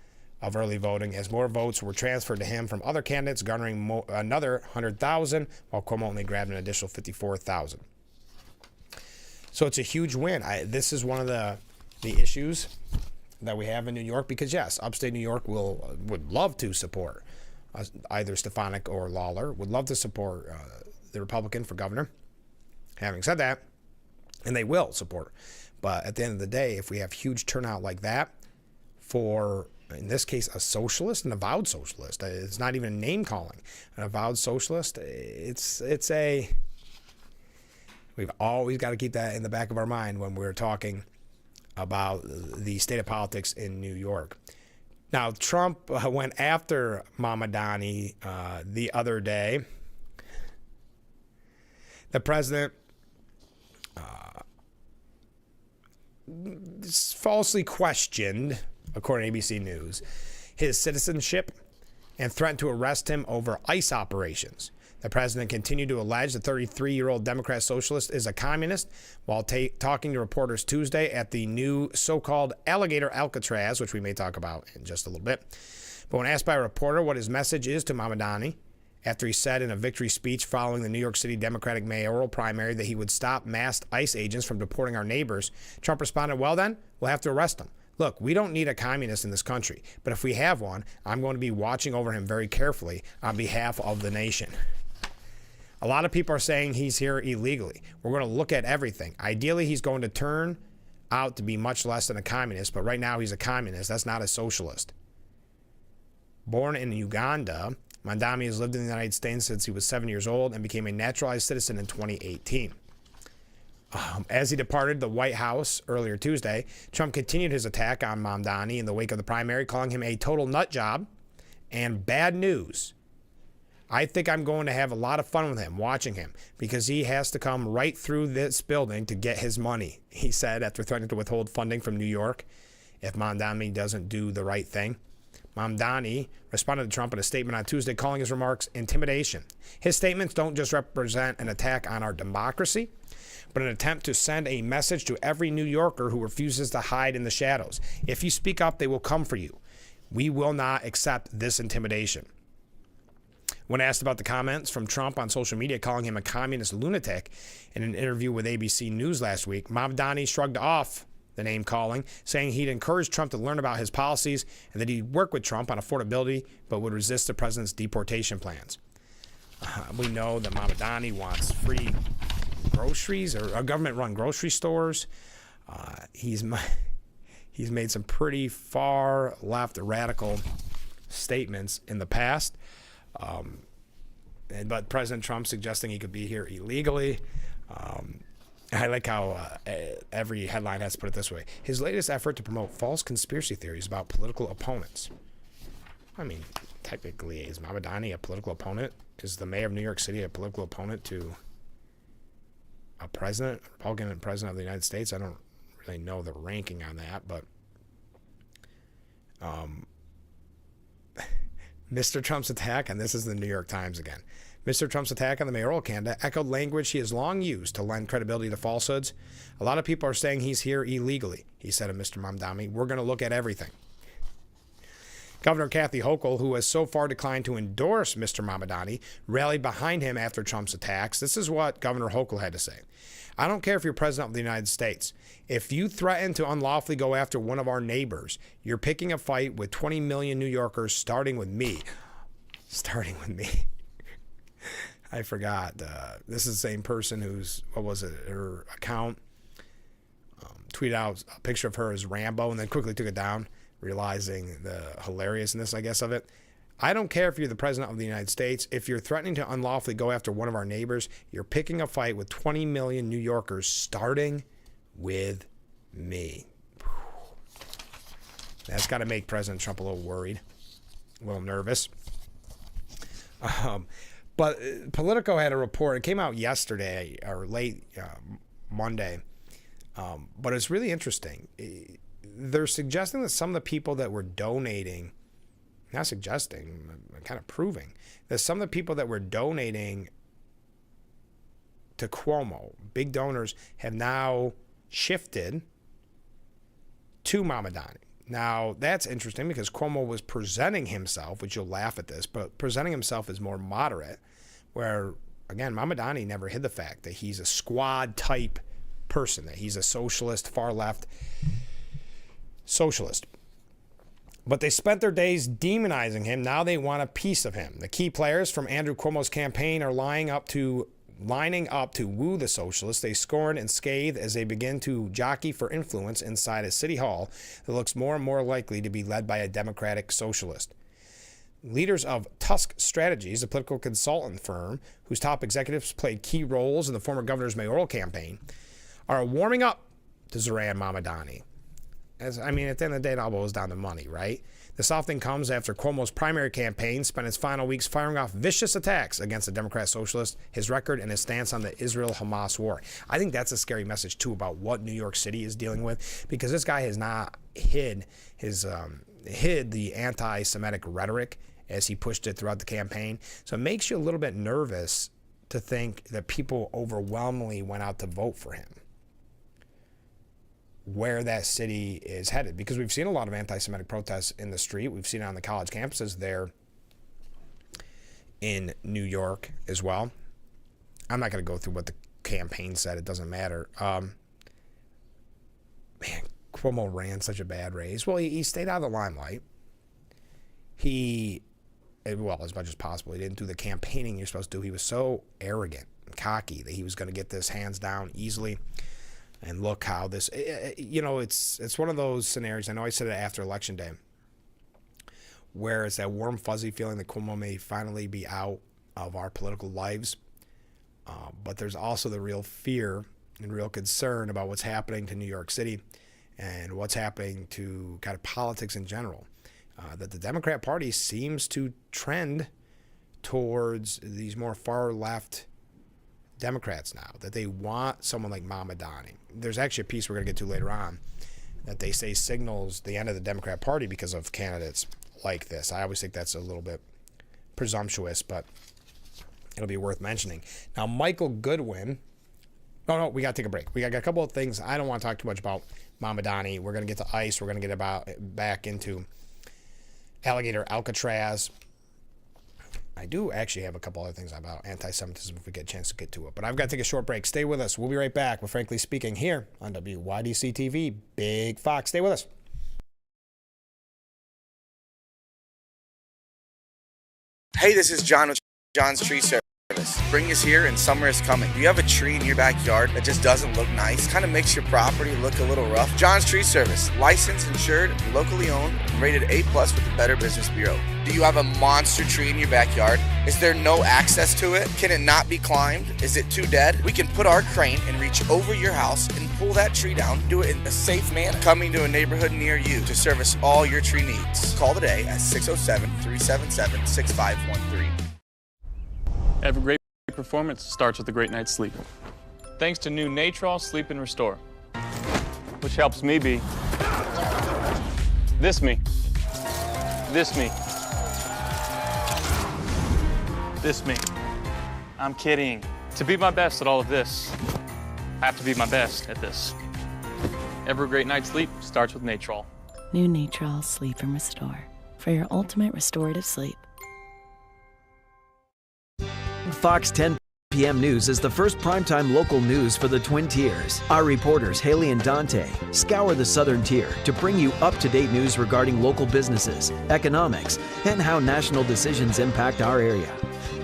of early voting as more votes were transferred to him from other candidates, garnering another 100,000, while Cuomo only grabbed an additional 54,000. So it's a huge win. This is one of the issues that we have in New York, because yes, upstate New York would love to support either Stefanik or Lawler, would love to support the Republican for governor. Having said that, and they will support, but at the end of the day, if we have huge turnout like that for, in this case, a socialist, an avowed socialist, it's not even name calling, an avowed socialist, we've always got to keep that in the back of our mind when we're talking about the state of politics in New York. Now, Trump went after Mamdani the other day. The president falsely questioned, according to ABC News, his citizenship and threatened to arrest him over ICE operations. The president continued to allege the 33-year-old Democrat socialist is a communist while talking to reporters Tuesday at the new so-called Alligator Alcatraz, which we may talk about in just a little bit. But when asked by a reporter what his message is to Mamdani, after he said in a victory speech following the New York City Democratic mayoral primary that he would stop masked ICE agents from deporting our neighbors, Trump responded, well then, we'll have to arrest them. Look, we don't need a communist in this country, but if we have one, I'm going to be watching over him very carefully on behalf of the nation. A lot of people are saying he's here illegally. We're going to look at everything. Ideally, he's going to turn out to be much less than a communist, but right now he's a communist. That's not a socialist. Born in Uganda, Mamdani has lived in the United States since he was 7 years old and became a naturalized citizen in 2018. As he departed the White House earlier Tuesday, Trump continued his attack on Mamdani in the wake of the primary, calling him a total nut job and bad news. I think I'm going to have a lot of fun with him, watching him, because he has to come right through this building to get his money, he said after threatening to withhold funding from New York if Mamdani doesn't do the right thing. Mamdani responded to Trump in a statement on Tuesday, calling his remarks intimidation. His statements don't just represent an attack on our democracy, but an attempt to send a message to every New Yorker who refuses to hide in the shadows. If you speak up, they will come for you. We will not accept this intimidation. When asked about the comments from Trump on social media calling him a communist lunatic in an interview with ABC News last week, Mamdani shrugged off the name calling, saying he'd encourage Trump to learn about his policies and that he'd work with Trump on affordability but would resist the president's deportation plans. We know that Mamdani wants free groceries or government-run grocery stores. He's made some pretty far left radical statements in the past. But President Trump suggesting he could be here illegally. I like how every headline has to put it this way. His latest effort to promote false conspiracy theories about political opponents. I mean, technically, is Mamdani a political opponent? Is the mayor of New York City a political opponent to a president, a Republican president of the United States? I don't really know the ranking on that, but Mr. Trump's attack, and this is the New York Times again. Mr. Trump's attack on the mayoral candidate echoed language he has long used to lend credibility to falsehoods. A lot of people are saying he's here illegally, he said of Mr. Mamdani. We're going to look at everything. Governor Kathy Hochul, who has so far declined to endorse Mr. Mamdani, rallied behind him after Trump's attacks. This is what Governor Hochul had to say. I don't care if you're president of the United States. If you threaten to unlawfully go after one of our neighbors, you're picking a fight with 20 million New Yorkers, starting with me. Starting with me. I forgot. This is the same person who's, her account tweeted out a picture of her as Rambo and then quickly took it down, realizing the hilariousness, I guess, of it. I don't care if you're the president of the United States. If you're threatening to unlawfully go after one of our neighbors, you're picking a fight with 20 million New Yorkers, starting with me. That's got to make President Trump a little worried, a little nervous. But Politico had a report. It came out yesterday or late Monday. But it's really interesting. They're suggesting that some of the people that were donating, not suggesting, kind of proving, that some of the people that were donating to Cuomo, big donors, have now shifted to Mamdani. Now, that's interesting because Cuomo was presenting himself, which you'll laugh at this, but presenting himself as more moderate, where, again, Mamdani never hid the fact that he's a squad-type person, that he's a socialist, far-left socialist. But they spent their days demonizing him. Now they want a piece of him. The key players from Andrew Cuomo's campaign are lining up to woo the socialists. They scorn and scathe as they begin to jockey for influence inside a city hall that looks more and more likely to be led by a Democratic socialist. Leaders of Tusk Strategies, a political consultant firm whose top executives played key roles in the former governor's mayoral campaign, are warming up to Zoran Mamdani. At the end of the day, it all boils down to money, right? The softening comes after Cuomo's primary campaign spent its final weeks firing off vicious attacks against the Democrat socialist, his record, and his stance on the Israel-Hamas war. I think that's a scary message, too, about what New York City is dealing with, because this guy has not hid the anti-Semitic rhetoric as he pushed it throughout the campaign. So it makes you a little bit nervous to think that people overwhelmingly went out to vote for him, where that city is headed, because we've seen a lot of anti-Semitic protests in the street. We've seen it on the college campuses there in New York as well. I'm not going to go through what the campaign said. It doesn't matter. Cuomo ran such a bad race? Well, he stayed out of the limelight. Well, as much as possible. He didn't do the campaigning you're supposed to do. He was so arrogant and cocky that he was going to get this hands down easily. And look how this, it's one of those scenarios. I know I said it after Election Day, where it's that warm, fuzzy feeling that Cuomo may finally be out of our political lives. But there's also the real fear and real concern about what's happening to New York City and what's happening to kind of politics in general. That the Democrat Party seems to trend towards these more far-left Democrats now, that they want someone like Mamdani. There's actually a piece we're going to get to later on that they say signals the end of the Democrat Party because of candidates like this. I always think that's a little bit presumptuous, but it'll be worth mentioning. Now, Michael Goodwin. No, we got to take a break. We got a couple of things. I don't want to talk too much about Mamdani. We're going to get to ICE. We're going to get back into Alligator Alcatraz. I do actually have a couple other things about anti-Semitism if we get a chance to get to it. But I've got to take a short break. Stay with us. We'll be right back with Frankly Speaking here on WYDC TV. Big Fox. Stay with us. Hey, this is John with John's Tree Service. Spring is here and summer is coming. Do you have a tree in your backyard that just doesn't look nice? Kind of makes your property look a little rough? John's Tree Service. Licensed, insured, locally owned, and rated A+ with the Better Business Bureau. Do you have a monster tree in your backyard? Is there no access to it? Can it not be climbed? Is it too dead? We can put our crane and reach over your house and pull that tree down. Do it in a safe manner. Coming to a neighborhood near you to service all your tree needs. Call today at 607-377-6513. Every great performance starts with a great night's sleep. Thanks to new Natrol Sleep and Restore, which helps me be this me, this me, this me. I'm kidding. To be my best at all of this, I have to be my best at this. Every great night's sleep starts with Natrol. New Natrol Sleep and Restore for your ultimate restorative sleep. Fox 10 p.m. News is the first primetime local news for the Twin Tiers. Our reporters, Haley and Dante, scour the Southern Tier to bring you up-to-date news regarding local businesses, economics, and how national decisions impact our area.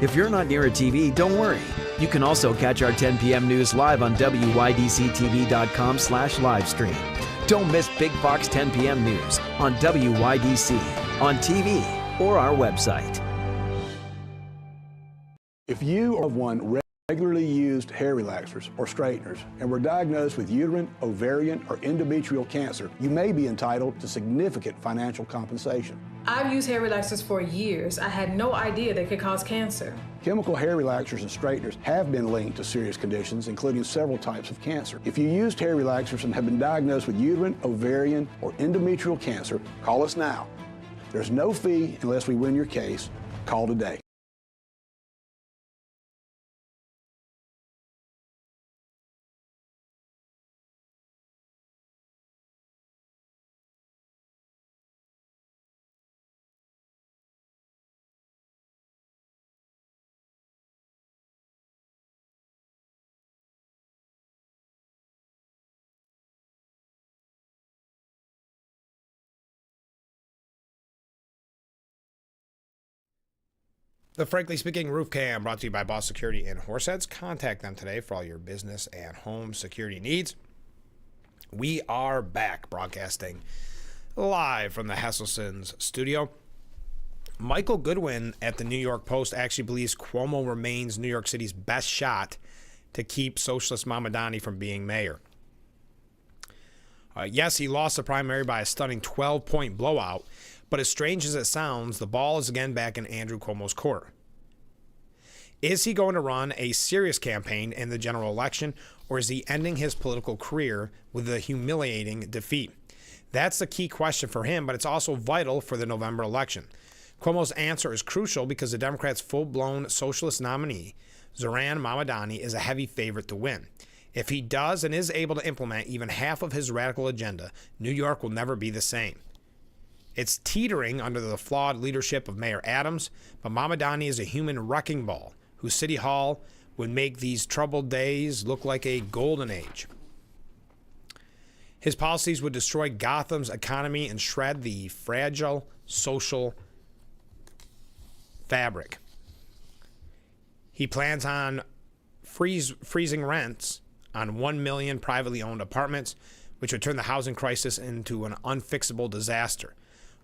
If you're not near a TV, don't worry. You can also catch our 10 p.m. news live on WYDCTV.com/livestream. Don't miss Big Fox 10 p.m. News on WYDC, on TV, or our website. If you or one regularly used hair relaxers or straighteners and were diagnosed with uterine, ovarian, or endometrial cancer, you may be entitled to significant financial compensation. I've used hair relaxers for years. I had no idea they could cause cancer. Chemical hair relaxers and straighteners have been linked to serious conditions, including several types of cancer. If you used hair relaxers and have been diagnosed with uterine, ovarian, or endometrial cancer, call us now. There's no fee unless we win your case. Call today. The Frankly Speaking Roof Cam brought to you by Boss Security in Horseheads. Contact them today for all your business and home security needs. We are back broadcasting live from the Hesselson's studio. Michael Goodwin at the New York Post actually believes Cuomo remains New York City's best shot to keep socialist Mamdani from being mayor. Yes, he lost the primary by a stunning 12-point blowout, but as strange as it sounds, the ball is again back in Andrew Cuomo's court. Is he going to run a serious campaign in the general election, or is he ending his political career with a humiliating defeat? That's the key question for him, but it's also vital for the November election. Cuomo's answer is crucial because the Democrats' full-blown socialist nominee, Zohran Mamdani, is a heavy favorite to win. If he does and is able to implement even half of his radical agenda, New York will never be the same. It's teetering under the flawed leadership of Mayor Adams, but Mamdani is a human wrecking ball whose City Hall would make these troubled days look like a golden age. His policies would destroy Gotham's economy and shred the fragile social fabric. He plans on freezing rents on 1 million privately owned apartments, which would turn the housing crisis into an unfixable disaster.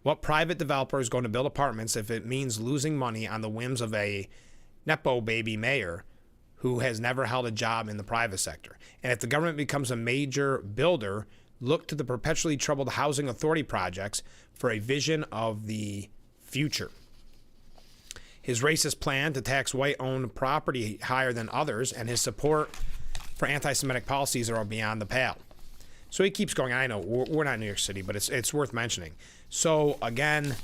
What private developer is going to build apartments if it means losing money on the whims of a Nepo baby mayor who has never held a job in the private sector? And if the government becomes a major builder, look to the perpetually troubled housing authority projects for a vision of the future. His racist plan to tax white-owned property higher than others and his support for anti-Semitic policies are beyond the pale. So he keeps going. I know we're not in New York City, but it's worth mentioning. So again,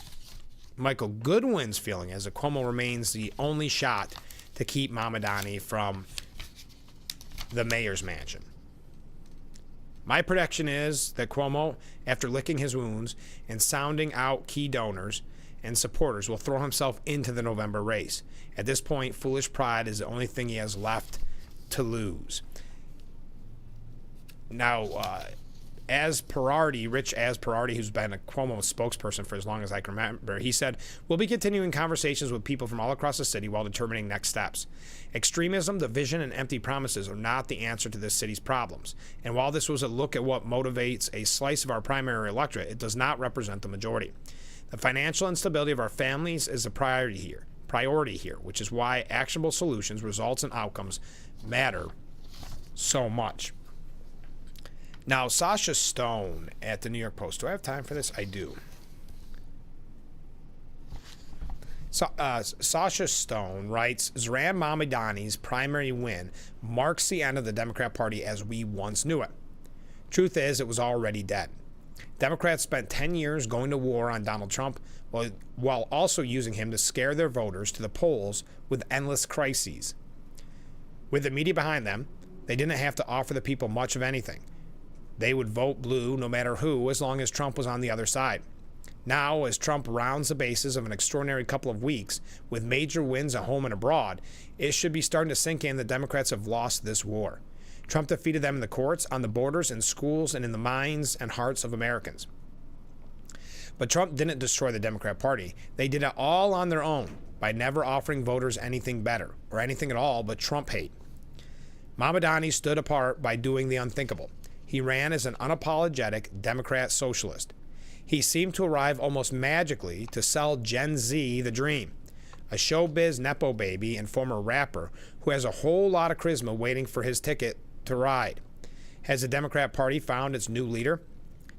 Michael Goodwin's feeling is that Cuomo remains the only shot to keep Mamdani from the mayor's mansion. My prediction is that Cuomo, after licking his wounds and sounding out key donors and supporters, will throw himself into the November race. At this point, foolish pride is the only thing he has left to lose. Now, Rich Asperardi, who's been a Cuomo spokesperson for as long as I can remember, he said, "We'll be continuing conversations with people from all across the city while determining next steps. Extremism, division, and empty promises are not the answer to this city's problems. And while this was a look at what motivates a slice of our primary electorate, it does not represent the majority. The financial instability of our families is a priority here, which is why actionable solutions, results, and outcomes matter so much." Now, Sasha Stone at the New York Post. Do I have time for this? I do. Sasha Stone writes, Zohran Mamdani's primary win marks the end of the Democrat Party as we once knew it. Truth is, it was already dead. Democrats spent 10 years going to war on Donald Trump while also using him to scare their voters to the polls with endless crises. With the media behind them, they didn't have to offer the people much of anything. They would vote blue no matter who, as long as Trump was on the other side. Now, as Trump rounds the bases of an extraordinary couple of weeks with major wins at home and abroad, it should be starting to sink in that Democrats have lost this war. Trump defeated them in the courts, on the borders, in schools, and in the minds and hearts of Americans. But Trump didn't destroy the Democrat Party. They did it all on their own by never offering voters anything better, or anything at all but Trump hate. Mamdani stood apart by doing the unthinkable. He ran as an unapologetic Democrat socialist. He seemed to arrive almost magically to sell Gen Z the dream, a showbiz Nepo baby and former rapper who has a whole lot of charisma waiting for his ticket to ride. Has the Democrat Party found its new leader?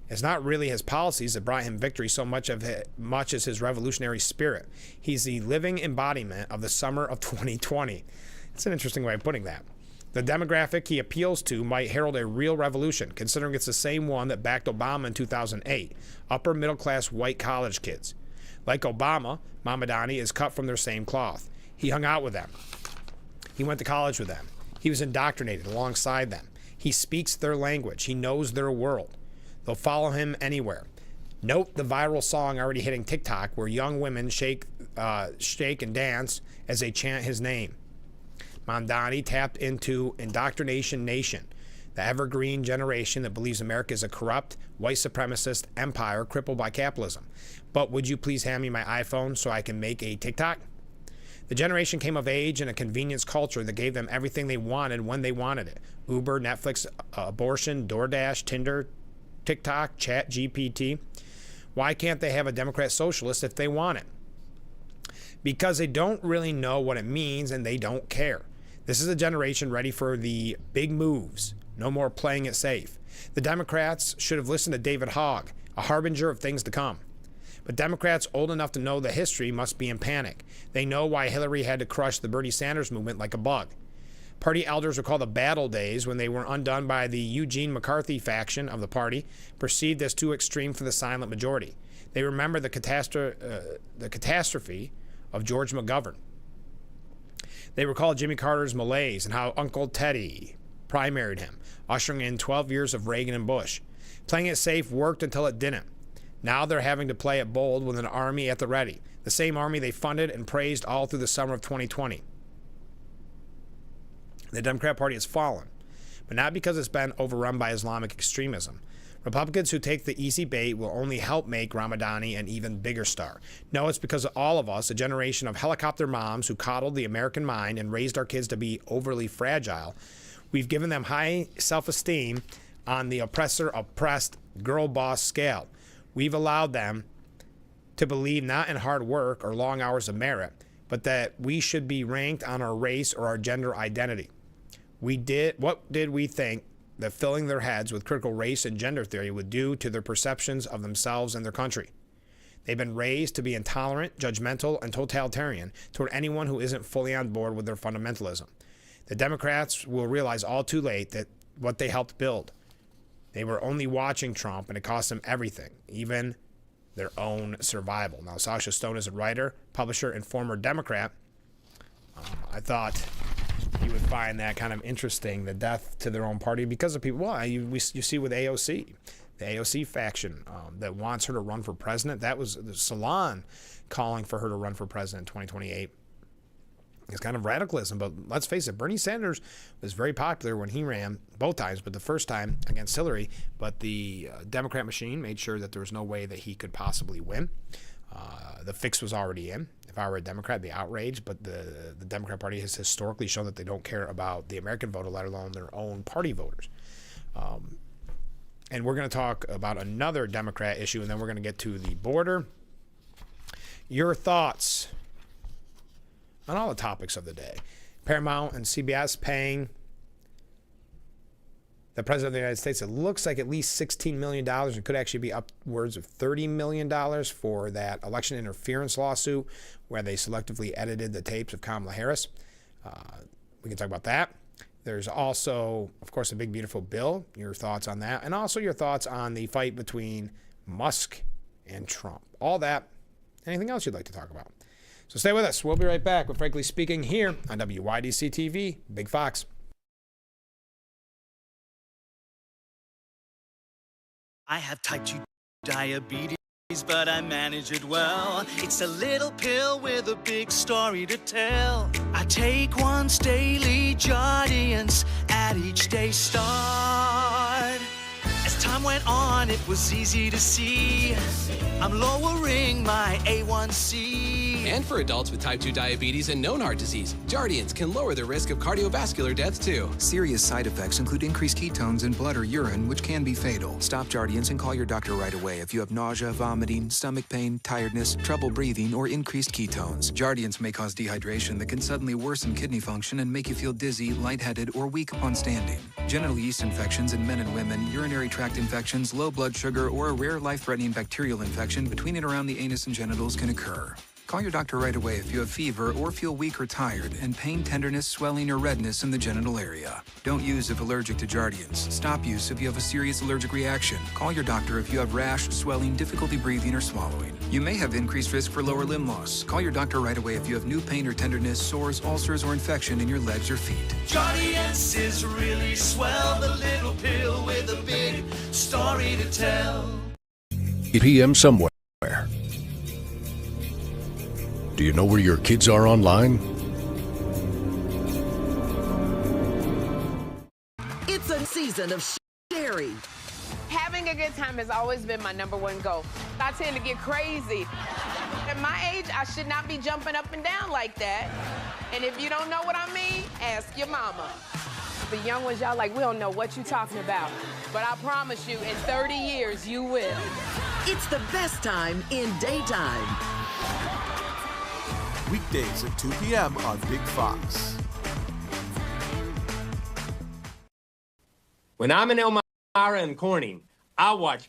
It's not really his policies that brought him victory so much as his revolutionary spirit. He's the living embodiment of the summer of 2020. It's an interesting way of putting that. The demographic he appeals to might herald a real revolution, considering it's the same one that backed Obama in 2008, upper middle-class white college kids. Like Obama, Mamdani is cut from their same cloth. He hung out with them. He went to college with them. He was indoctrinated alongside them. He speaks their language. He knows their world. They'll follow him anywhere. Note the viral song already hitting TikTok where young women shake and dance as they chant his name. Mamdani tapped into Indoctrination Nation, the evergreen generation that believes America is a corrupt, white supremacist empire crippled by capitalism. But would you please hand me my iPhone so I can make a TikTok? The generation came of age in a convenience culture that gave them everything they wanted when they wanted it. Uber, Netflix, abortion, DoorDash, Tinder, TikTok, Chat, GPT. Why can't they have a Democrat socialist if they want it? Because they don't really know what it means and they don't care. This is a generation ready for the big moves. No more playing it safe. The Democrats should have listened to David Hogg, a harbinger of things to come. But Democrats old enough to know the history must be in panic. They know why Hillary had to crush the Bernie Sanders movement like a bug. Party elders recall the battle days when they were undone by the Eugene McCarthy faction of the party, perceived as too extreme for the silent majority. They remember the catastrophe of George McGovern. They recall Jimmy Carter's malaise and how Uncle Teddy primaried him, ushering in 12 years of Reagan and Bush. Playing it safe worked until it didn't. Now they're having to play it bold with an army at the ready, the same army they funded and praised all through the summer of 2020. The Democrat Party has fallen, but not because it's been overrun by Islamic extremism. Republicans who take the easy bait will only help make Ramadani an even bigger star. No, it's because of all of us, a generation of helicopter moms who coddled the American mind and raised our kids to be overly fragile. We've given them high self-esteem on the oppressor-oppressed girl boss scale. We've allowed them to believe not in hard work or long hours of merit, but that we should be ranked on our race or our gender identity. What did we think that filling their heads with critical race and gender theory would do to their perceptions of themselves and their country? They've been raised to be intolerant, judgmental, and totalitarian toward anyone who isn't fully on board with their fundamentalism. The Democrats will realize all too late that what they helped build. They were only watching Trump, and it cost them everything, even their own survival. Now, Sasha Stone is a writer, publisher, and former Democrat. I thought you would find that kind of interesting, the death to their own party because of people. Well, you see with AOC, the AOC faction that wants her to run for president. That was the Salon calling for her to run for president in 2028. It's kind of radicalism, but let's face it, Bernie Sanders was very popular when he ran both times, but the first time against Hillary. But the Democrat machine made sure that there was no way that he could possibly win. The fix was already in. If I were a Democrat, I'd be outraged, but the Democrat Party has historically shown that they don't care about the American voter, let alone their own party voters. And we're going to talk about another Democrat issue, and then we're going to get to the border. Your thoughts on all the topics of the day. Paramount and CBS paying the President of the United States, it looks like at least $16 million. It could actually be upwards of $30 million for that election interference lawsuit where they selectively edited the tapes of Kamala Harris. We can talk about that. There's also, of course, a big, beautiful bill. Your thoughts on that. And also your thoughts on the fight between Musk and Trump. All that. Anything else you'd like to talk about? So stay with us. We'll be right back with Frankly Speaking here on WYDC TV, Big Fox. I have type 2 diabetes, but I manage it well. It's a little pill with a big story to tell. I take once daily, Jardiance, at each day start. As time went on, it was easy to see I'm lowering my A1C. And for adults with type 2 diabetes and known heart disease, Jardiance can lower the risk of cardiovascular death too. Serious side effects include increased ketones in blood or urine, which can be fatal. Stop Jardiance and call your doctor right away if you have nausea, vomiting, stomach pain, tiredness, trouble breathing, or increased ketones. Jardiance may cause dehydration that can suddenly worsen kidney function and make you feel dizzy, lightheaded, or weak upon standing. Genital yeast infections in men and women, urinary tract infections, low blood sugar, or a rare life-threatening bacterial infection between and around the anus and genitals can occur. Call your doctor right away if you have fever or feel weak or tired and pain, tenderness, swelling, or redness in the genital area. Don't use if allergic to Jardiance. Stop use if you have a serious allergic reaction. Call your doctor if you have rash, swelling, difficulty breathing, or swallowing. You may have increased risk for lower limb loss. Call your doctor right away if you have new pain or tenderness, sores, ulcers, or infection in your legs or feet. Jardiance is really swell, the little pill with a big story to tell. 8 p.m. somewhere. Do you know where your kids are online? It's a season of sharing. Having a good time has always been my #1 goal. I tend to get crazy. At my age, I should not be jumping up and down like that. And if you don't know what I mean, ask your mama. The young ones, y'all like, we don't know what you're talking about. But I promise you, in 30 years, you will. It's the best time in daytime. Weekdays at 2 p.m. on Big Fox. When I'm in Elmira and Corning, I watch.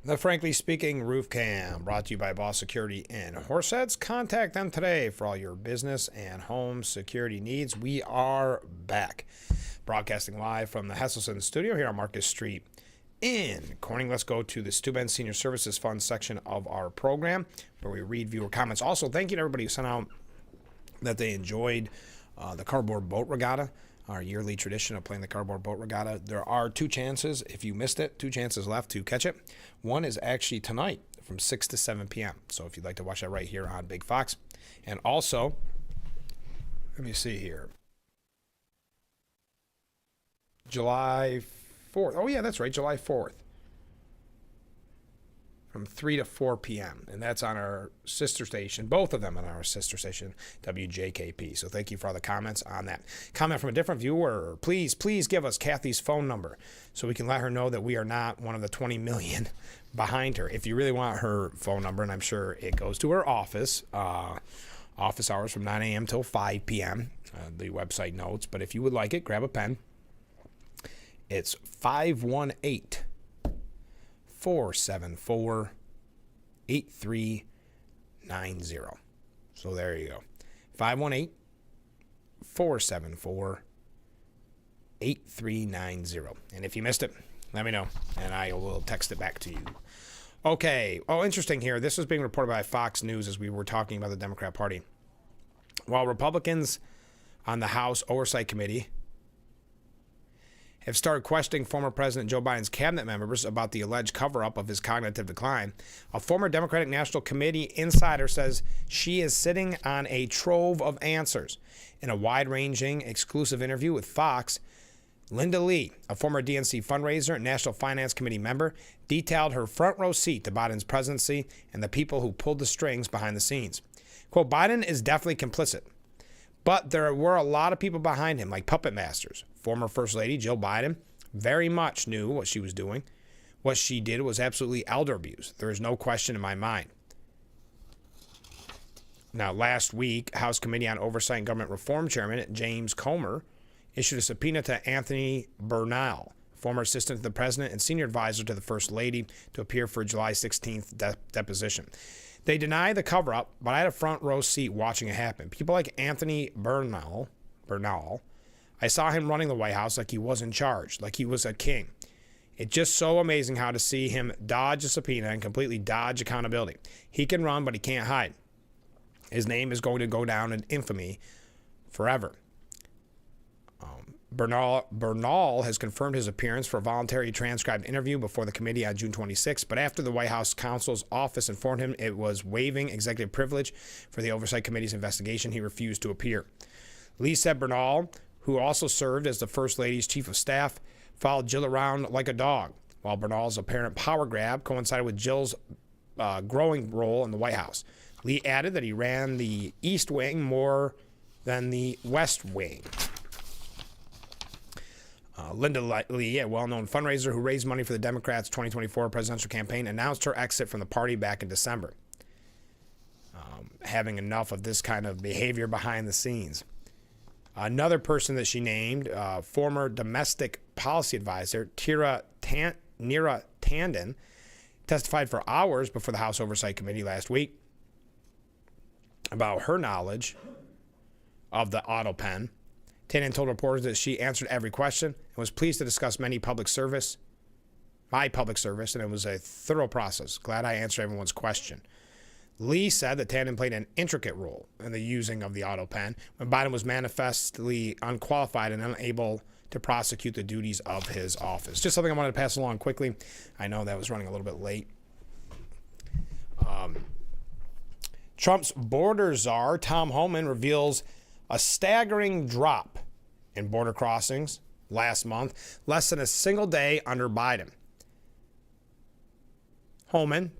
The Frankly Speaking Roof Cam, brought to you by Boss Security in Horseheads. Contact them today for all your business and home security needs. We are back, broadcasting live from the Hesselson studio here on Marcus Street in Corning. Let's go to the Steuben Senior Services Fund section of our program, where we read viewer comments. Also, thank you to everybody who sent out that they enjoyed the Cardboard Boat Regatta, our yearly tradition of playing the Cardboard Boat Regatta. There are 2 chances, if you missed it, 2 chances left to catch it. One is actually tonight from 6 to 7 p.m. So if you'd like to watch that right here on Big Fox. And also, let me see here. July 4th. Oh, yeah, that's right, July 4th. From 3 to 4 p.m. And that's on our sister station, both of them on our sister station, WJKP. So thank you for all the comments on that. Comment from a different viewer. Please give us Kathy's phone number so we can let her know that we are not one of the 20 million behind her. If you really want her phone number, and I'm sure it goes to her office, office hours from 9 a.m. till 5 p.m., the website notes. But if you would like it, grab a pen. It's 518 474-8390. So there you go. 518-474-8390. And if you missed it, let me know, and I will text it back to you. Okay. Oh, interesting here. This was being reported by Fox News as we were talking about the Democrat Party. While Republicans on the House Oversight Committee have started questioning former President Joe Biden's cabinet members about the alleged cover-up of his cognitive decline, a former Democratic National Committee insider says she is sitting on a trove of answers. In a wide-ranging, exclusive interview with Fox, Linda Lee, a former DNC fundraiser and National Finance Committee member, detailed her front-row seat to Biden's presidency and the people who pulled the strings behind the scenes. Quote, Biden is definitely complicit, but there were a lot of people behind him, like puppet masters. Former First Lady Jill Biden very much knew what she was doing. What she did was absolutely elder abuse. There is no question in my mind. Now, last week, House Committee on Oversight and Government Reform Chairman James Comer issued a subpoena to Anthony Bernal, former assistant to the president and senior advisor to the First Lady, to appear for July 16th deposition. They deny the cover-up, but I had a front row seat watching it happen. People like Anthony Bernal, I saw him running the White House like he was in charge, like he was a king. It's just so amazing how to see him dodge a subpoena and completely dodge accountability. He can run, but he can't hide. His name is going to go down in infamy forever. Bernal has confirmed his appearance for a voluntary transcribed interview before the committee on June 26, but after the White House counsel's office informed him it was waiving executive privilege for the Oversight Committee's investigation, he refused to appear. Lee said Bernal, who also served as the First Lady's chief of staff, followed Jill around like a dog, while Bernal's apparent power grab coincided with Jill's growing role in the White House. Lee added that he ran the East Wing more than the West Wing. Linda Lee, a well-known fundraiser who raised money for the Democrats' 2024 presidential campaign, announced her exit from the party back in December, having enough of this kind of behavior behind the scenes. Another person that she named, former domestic policy advisor Neera Tanden, testified for hours before the House Oversight Committee last week about her knowledge of the auto pen. Tanden told reporters that she answered every question and was pleased to discuss my public service, and it was a thorough process. Glad I answered everyone's question. Lee said that Tanden played an intricate role in the using of the auto pen when Biden was manifestly unqualified and unable to prosecute the duties of his office. Just something I wanted to pass along quickly. I know that was running a little bit late. Trump's border czar, Tom Homan, reveals a staggering drop in border crossings last month, less than a single day under Biden. Homan,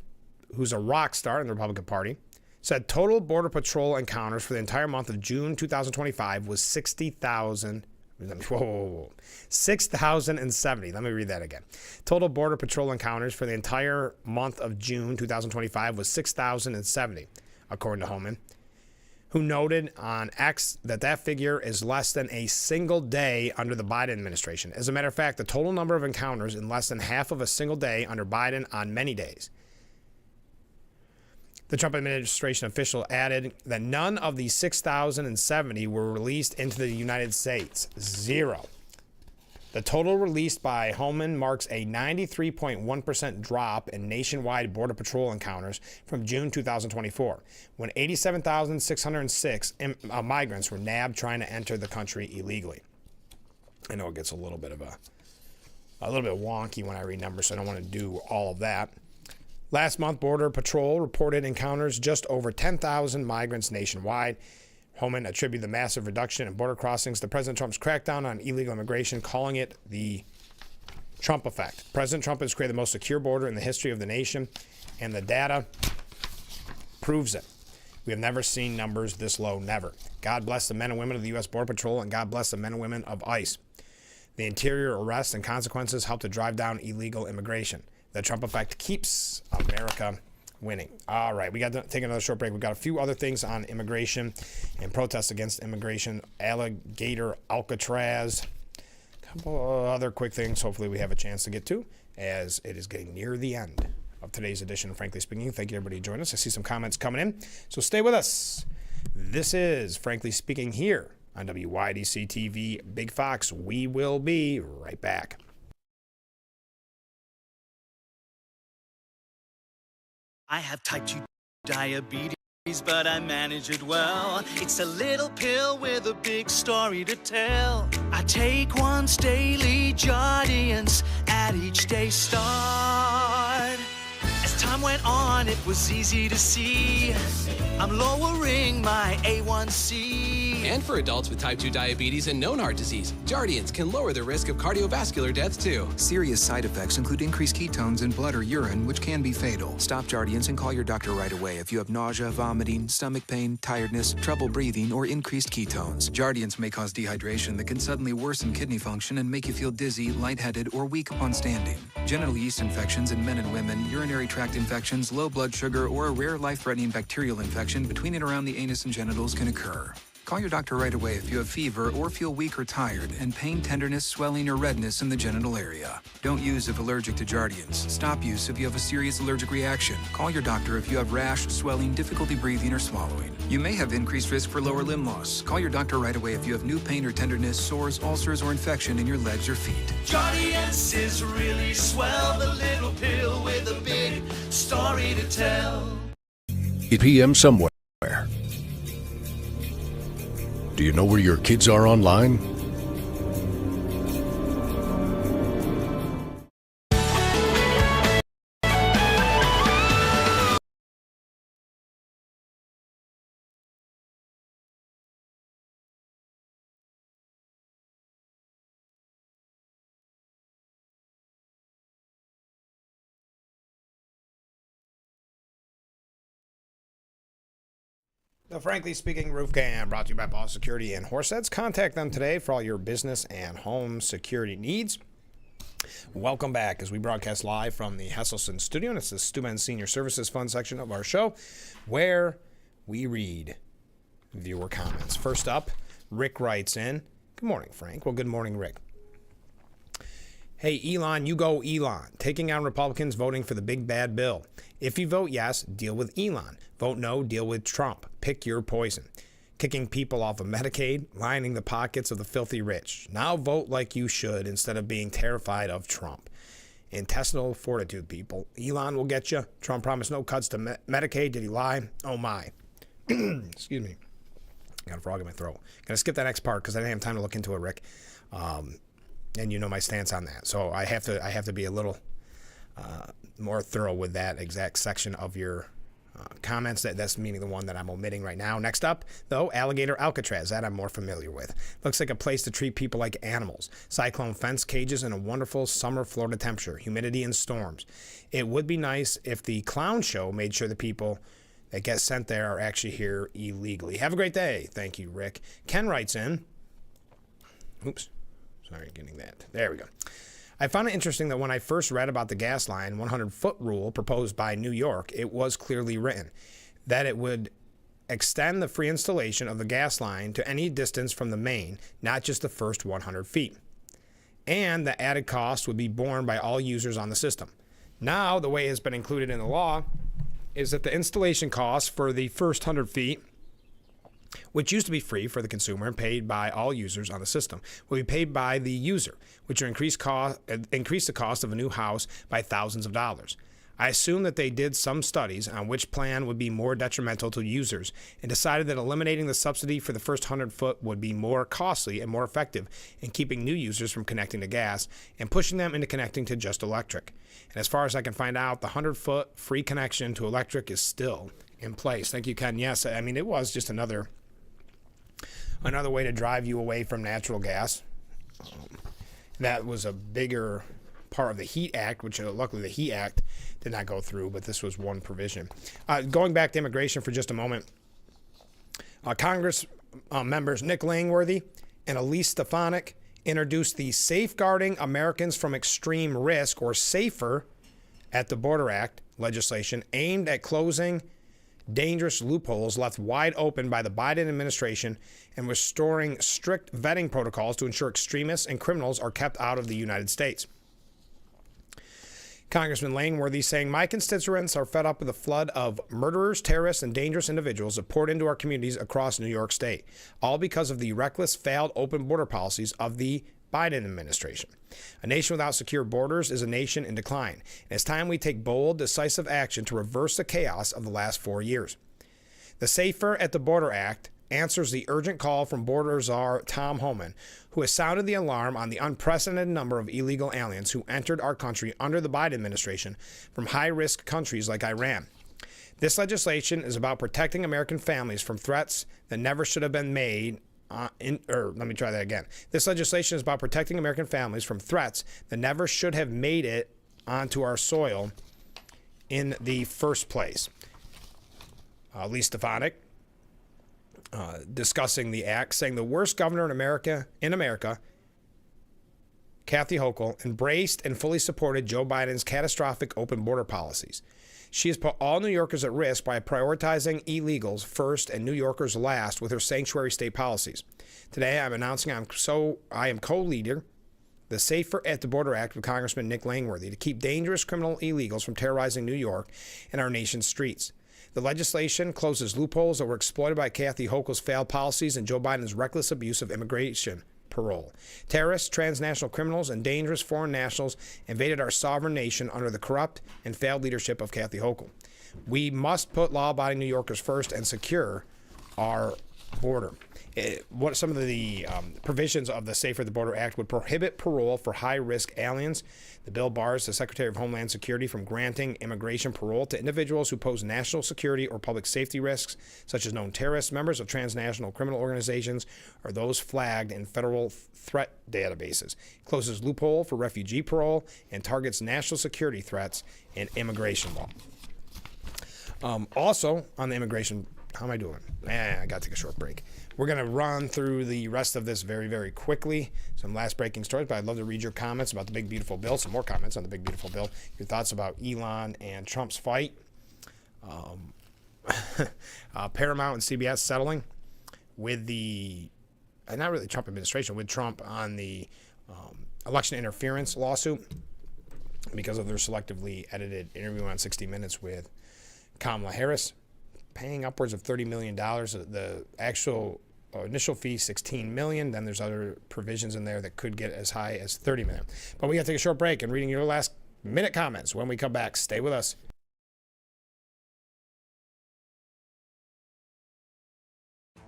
who's a rock star in the Republican Party, said total Border Patrol encounters for the entire month of June 2025 was 6,070. Let me read that again. Total Border Patrol encounters for the entire month of June 2025 was 6,070, according to Homan, who noted on X that figure is less than a single day under the Biden administration. As a matter of fact, the total number of encounters in less than half of a single day under Biden on many days. The Trump administration official added that none of the 6,070 were released into the United States. Zero. The total released by Homan marks a 93.1% drop in nationwide Border Patrol encounters from June 2024, when 87,606 migrants were nabbed trying to enter the country illegally. I know it gets a little bit wonky when I read numbers, so I don't want to do all of that. Last month, Border Patrol reported encounters just over 10,000 migrants nationwide. Homan attributed the massive reduction in border crossings to President Trump's crackdown on illegal immigration, calling it the Trump effect. President Trump has created the most secure border in the history of the nation, and the data proves it. We have never seen numbers this low, never. God bless the men and women of the U.S. Border Patrol, and God bless the men and women of ICE. The interior arrests and consequences help to drive down illegal immigration. The Trump effect keeps America winning. All right, we got to take another short break. We've got a few other things on immigration and protests against immigration. Alligator, Alcatraz, a couple of other quick things hopefully we have a chance to get to as it is getting near the end of today's edition of Frankly Speaking. Thank you, everybody, who joined us. I see some comments coming in, so stay with us. This is Frankly Speaking here on WYDC TV, Big Fox. We will be right back. I have type 2 diabetes, but I manage it well. It's a little pill with a big story to tell. I take once daily, Jardians, at each day start. As time went on, it was easy to see I'm lowering my A1C. And for adults with type 2 diabetes and known heart disease, Jardians can lower the risk of cardiovascular death too. Serious side effects include increased ketones in blood or urine, which can be fatal. Stop Jardians and call your doctor right away if you have nausea, vomiting, stomach pain, tiredness, trouble breathing, or increased ketones. Jardians may cause dehydration that can suddenly worsen kidney function and make you feel dizzy, lightheaded, or weak upon standing. Genital yeast infections in men and women, urinary tract infections, low blood sugar, or a rare life-threatening bacterial infection between and around the anus and genitals can occur. Call your doctor right away if you have fever or feel weak or tired and pain, tenderness, swelling, or redness in the genital area. Don't use if allergic to Jardians. Stop use if you have a serious allergic reaction. Call your doctor if you have rash, swelling, difficulty breathing, or swallowing. You may have increased risk for lower limb loss. Call your doctor right away if you have new pain or tenderness, sores, ulcers, or infection in your legs or feet. Jardians is really swell, the little pill with a big story to tell. 8 p.m. somewhere. Do you know where your kids are online? The Frankly Speaking Roof Cam brought to you by Ball Security and Horseheads. Contact them today for all your business and home security needs. Welcome back as we broadcast live from the Hesselson studio. And it's the Steuben Senior Services Fund section of our show where we read viewer comments. First up, Rick writes in, good morning, Frank. Well, good morning, Rick. Hey, Elon, you go Elon. Taking on Republicans voting for the big bad bill. If you vote yes, deal with Elon. Vote no, deal with Trump. Pick your poison. Kicking people off of Medicaid, lining the pockets of the filthy rich. Now vote like you should instead of being terrified of Trump. Intestinal fortitude, people. Elon will get you. Trump promised no cuts to Medicaid. Did he lie? Oh, my. Excuse me. I got a frog in my throat. Gonna skip that next part because I didn't have time to look into it, Rick. And you know my stance on that. So I have to be a little more thorough with that exact section of your comments. That's meaning the one that I'm omitting right now. Next up, though, Alligator Alcatraz. That I'm more familiar with. Looks like a place to treat people like animals. Cyclone fence cages and a wonderful summer Florida temperature, humidity and storms. It would be nice if the clown show made sure the people that get sent there are actually here illegally. Have a great day. Thank you, Rick. Ken writes in. Oops. Sorry, getting that. There we go. I found it interesting that when I first read about the gas line 100-foot rule proposed by New York, it was clearly written that it would extend the free installation of the gas line to any distance from the main, not just the first 100 feet. And the added cost would be borne by all users on the system. Now, the way it's been included in the law is that the installation cost for the first 100 feet which used to be free for the consumer and paid by all users on the system, will be paid by the user, which will increase the cost of a new house by thousands of dollars. I assume that they did some studies on which plan would be more detrimental to users and decided that eliminating the subsidy for the first 100-foot would be more costly and more effective in keeping new users from connecting to gas and pushing them into connecting to just electric. And as far as I can find out, the 100-foot free connection to electric is still in place. Thank you, Ken. Yes, I mean, it was just another way to drive you away from natural gas. That was a bigger part of the HEAT Act, which luckily the HEAT Act did not go through, but this was one provision. Going back to immigration for just a moment, Congress members Nick Langworthy and Elise Stefanik introduced the Safeguarding Americans from Extreme Risk, or SAFER, at the Border Act legislation aimed at closing dangerous loopholes left wide open by the Biden administration and restoring strict vetting protocols to ensure extremists and criminals are kept out of the United States. Congressman Langworthy saying, "My constituents are fed up with a flood of murderers, terrorists, and dangerous individuals that poured into our communities across New York State, all because of the reckless, failed open border policies of the Biden administration. A nation without secure borders is a nation in decline. And it's time we take bold, decisive action to reverse the chaos of the last 4 years." The Safer at the Border Act answers the urgent call from border czar Tom Homan, who has sounded the alarm on the unprecedented number of illegal aliens who entered our country under the Biden administration from high-risk countries like Iran. This legislation is about protecting American families from threats that never should have been made. This legislation is about protecting American families from threats that never should have made it onto our soil in the first place. Elise Stefanik, discussing the act, saying the worst governor in America, Kathy Hochul, embraced and fully supported Joe Biden's catastrophic open border policies. She has put all New Yorkers at risk by prioritizing illegals first and New Yorkers last with her sanctuary state policies. Today, I'm announcing I am co-leader the Safer at the Border Act with Congressman Nick Langworthy to keep dangerous criminal illegals from terrorizing New York and our nation's streets. The legislation closes loopholes that were exploited by Kathy Hochul's failed policies and Joe Biden's reckless abuse of immigration parole. Terrorists, transnational criminals, and dangerous foreign nationals invaded our sovereign nation under the corrupt and failed leadership of Kathy Hochul. We must put law-abiding New Yorkers first and secure our border. What some of the provisions of the Safer at the Border Act would prohibit parole for high-risk aliens. The bill bars the Secretary of Homeland Security from granting immigration parole to individuals who pose national security or public safety risks, such as known terrorists, members of transnational criminal organizations, or those flagged in federal threat databases. It closes loophole for refugee parole and targets national security threats in immigration law. Also, on the immigration, how am I doing? I got to take a short break. We're going to run through the rest of this very, very quickly. Some last breaking stories, but I'd love to read your comments about the big, beautiful bill. Some more comments on the big, beautiful bill. Your thoughts about Elon and Trump's fight. Paramount and CBS settling with the, not really Trump administration, with Trump on the election interference lawsuit because of their selectively edited interview on 60 Minutes with Kamala Harris, paying upwards of $30 million. The actual initial fee, $16 million. Then there's other provisions in there that could get as high as $30 million. But we got to take a short break and reading your last minute comments. When we come back, stay with us.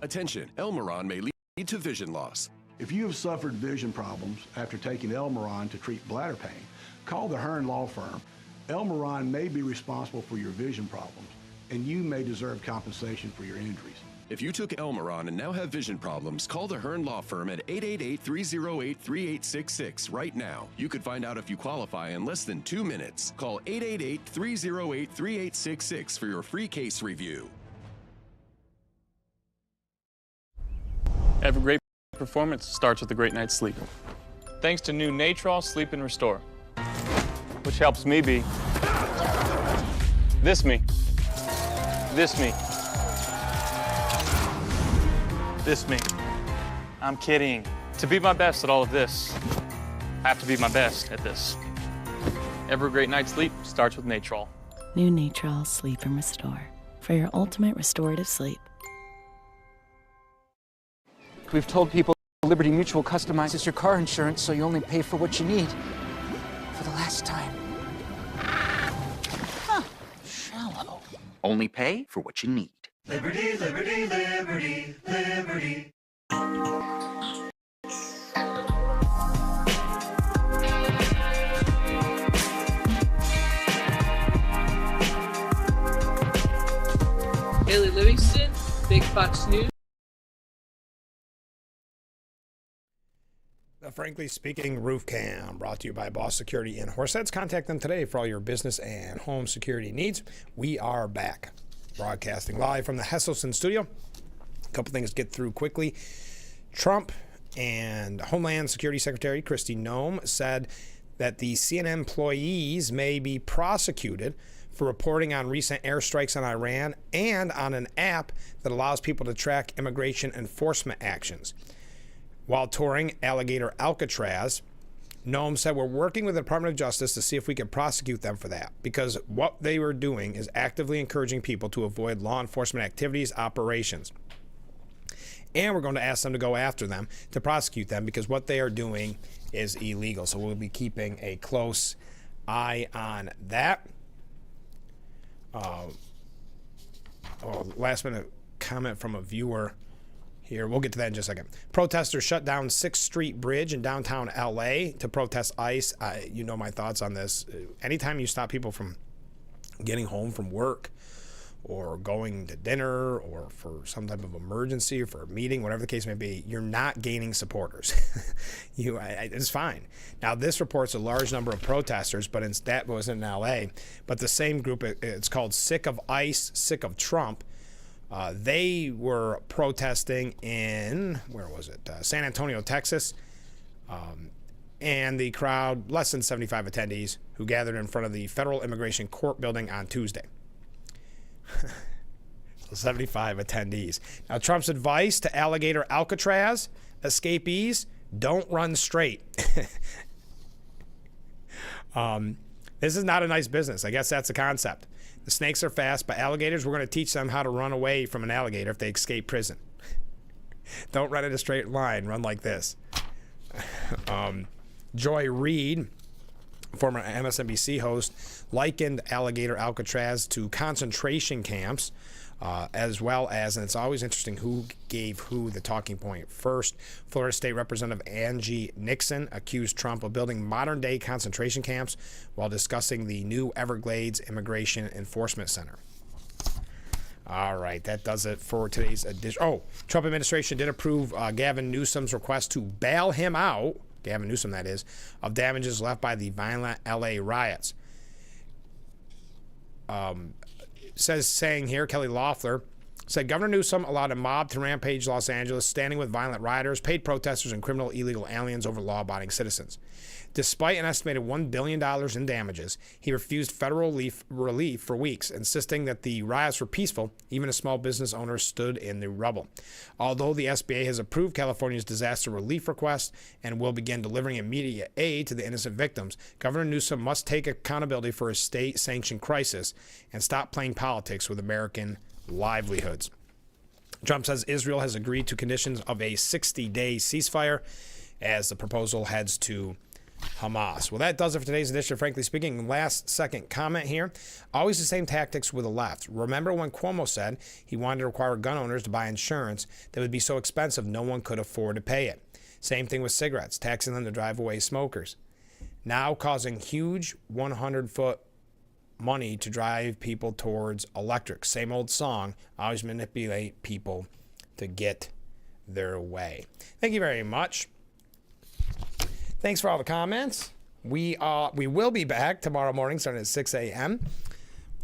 Attention, Elmaron may lead to vision loss. If you have suffered vision problems after taking Elmaron to treat bladder pain, call the Hearn Law Firm. Elmaron may be responsible for your vision problems, and you may deserve compensation for your injuries. If you took Elmaron and now have vision problems, call the Hearn Law Firm at 888-308-3866 right now. You could find out if you qualify in less than 2 minutes. Call 888-308-3866 for your free case review. Every great performance starts with a great night's sleep. Thanks to new Natrol Sleep and Restore, which helps me be this me. This me. This me. I'm kidding. To be my best at all of this, I have to be my best at this. Every great night's sleep starts with Natrol. New Natrol Sleep and Restore for your ultimate restorative sleep. We've told people Liberty Mutual customizes your car insurance so you only pay for what you need. For the last time. Huh. Shallow. Only pay for what you need. Liberty, liberty, liberty, liberty. Haley Livingston, Big Fox News. The Frankly Speaking Roof Cam, brought to you by Boss Security in Horseheads. Contact them today for all your business and home security needs. We are back, broadcasting live from the Hesselson studio. A couple things to get through quickly. Trump and Homeland Security Secretary Kristi Noem said that the CNN employees may be prosecuted for reporting on recent airstrikes on Iran and on an app that allows people to track immigration enforcement actions. While touring Alligator Alcatraz, Noem said, we're working with the Department of Justice to see if we can prosecute them for that, because what they were doing is actively encouraging people to avoid law enforcement activities, operations. And we're going to ask them to go after them to prosecute them because what they are doing is illegal. So we'll be keeping a close eye on that. Last minute comment from a viewer here. We'll get to that in just a second. Protesters shut down 6th Street Bridge in downtown LA to protest ICE. You know my thoughts on this. Anytime you stop people from getting home from work or going to dinner or for some type of emergency or for a meeting, whatever the case may be, you're not gaining supporters. It's fine. Now, this reports a large number of protesters, but that was in LA. But the same group, it's called Sick of ICE, Sick of Trump. They were protesting in, where was it? San Antonio, Texas. And the crowd, less than 75 attendees, who gathered in front of the Federal Immigration Court building on Tuesday. 75 attendees. Now, Trump's advice to Alligator Alcatraz escapees, don't run straight. This is not a nice business. I guess that's the concept. The snakes are fast, but alligators, we're going to teach them how to run away from an alligator if they escape prison. Don't run in a straight line. Run like this. Joy Reid, former MSNBC host, likened Alligator Alcatraz to concentration camps, as well as, and it's always interesting who gave who the talking point first. Florida State Representative Angie Nixon accused Trump of building modern-day concentration camps while discussing the new Everglades Immigration Enforcement Center. All right, that does it for today's edition. Oh, Trump administration did approve Gavin Newsom's request to bail him out, Gavin Newsom that is, of damages left by the violent LA riots. Saying here, Kelly Loeffler said Governor Newsom allowed a mob to rampage Los Angeles, standing with violent rioters, paid protesters, and criminal illegal aliens over law-abiding citizens. Despite an estimated $1 billion in damages, he refused federal relief for weeks, insisting that the riots were peaceful. Even as small business owners stood in the rubble. Although the SBA has approved California's disaster relief request and will begin delivering immediate aid to the innocent victims, Governor Newsom must take accountability for his state-sanctioned crisis and stop playing politics with American livelihoods. Trump says Israel has agreed to conditions of a 60-day ceasefire as the proposal heads to Hamas. Well, that does it for today's edition of Frankly Speaking. Last second comment here. Always the same tactics with the left. Remember when Cuomo said he wanted to require gun owners to buy insurance that would be so expensive no one could afford to pay it. Same thing with cigarettes, taxing them to drive away smokers. Now causing huge 100-foot money to drive people towards electric. Same old song, always manipulate people to get their way. Thank you very much. Thanks for all the comments. We will be back tomorrow morning starting at 6 a.m.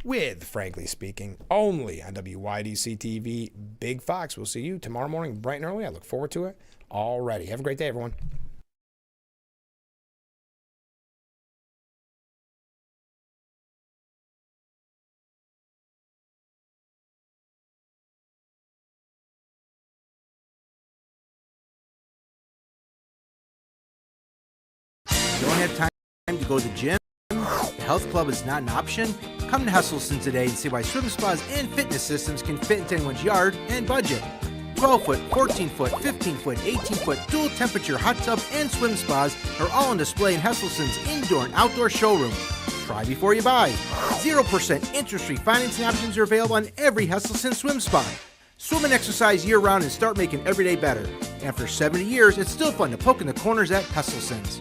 with Frankly Speaking only on WYDC TV Big Fox. We'll see you tomorrow morning bright and early. I look forward to it already. Have a great day, everyone. Don't have time to go to the gym? The health club is not an option? Come to Hesselson today and see why swim spas and fitness systems can fit into anyone's yard and budget. 12-foot, 14-foot, 15-foot, 18-foot dual temperature hot tub and swim spas are all on display in Hesselson's indoor and outdoor showroom. Try before you buy. 0% interest-free financing options are available on every Hesselson swim spa. Swim and exercise year-round and start making every day better. And for 70 years, it's still fun to poke in the corners at Hesselson's.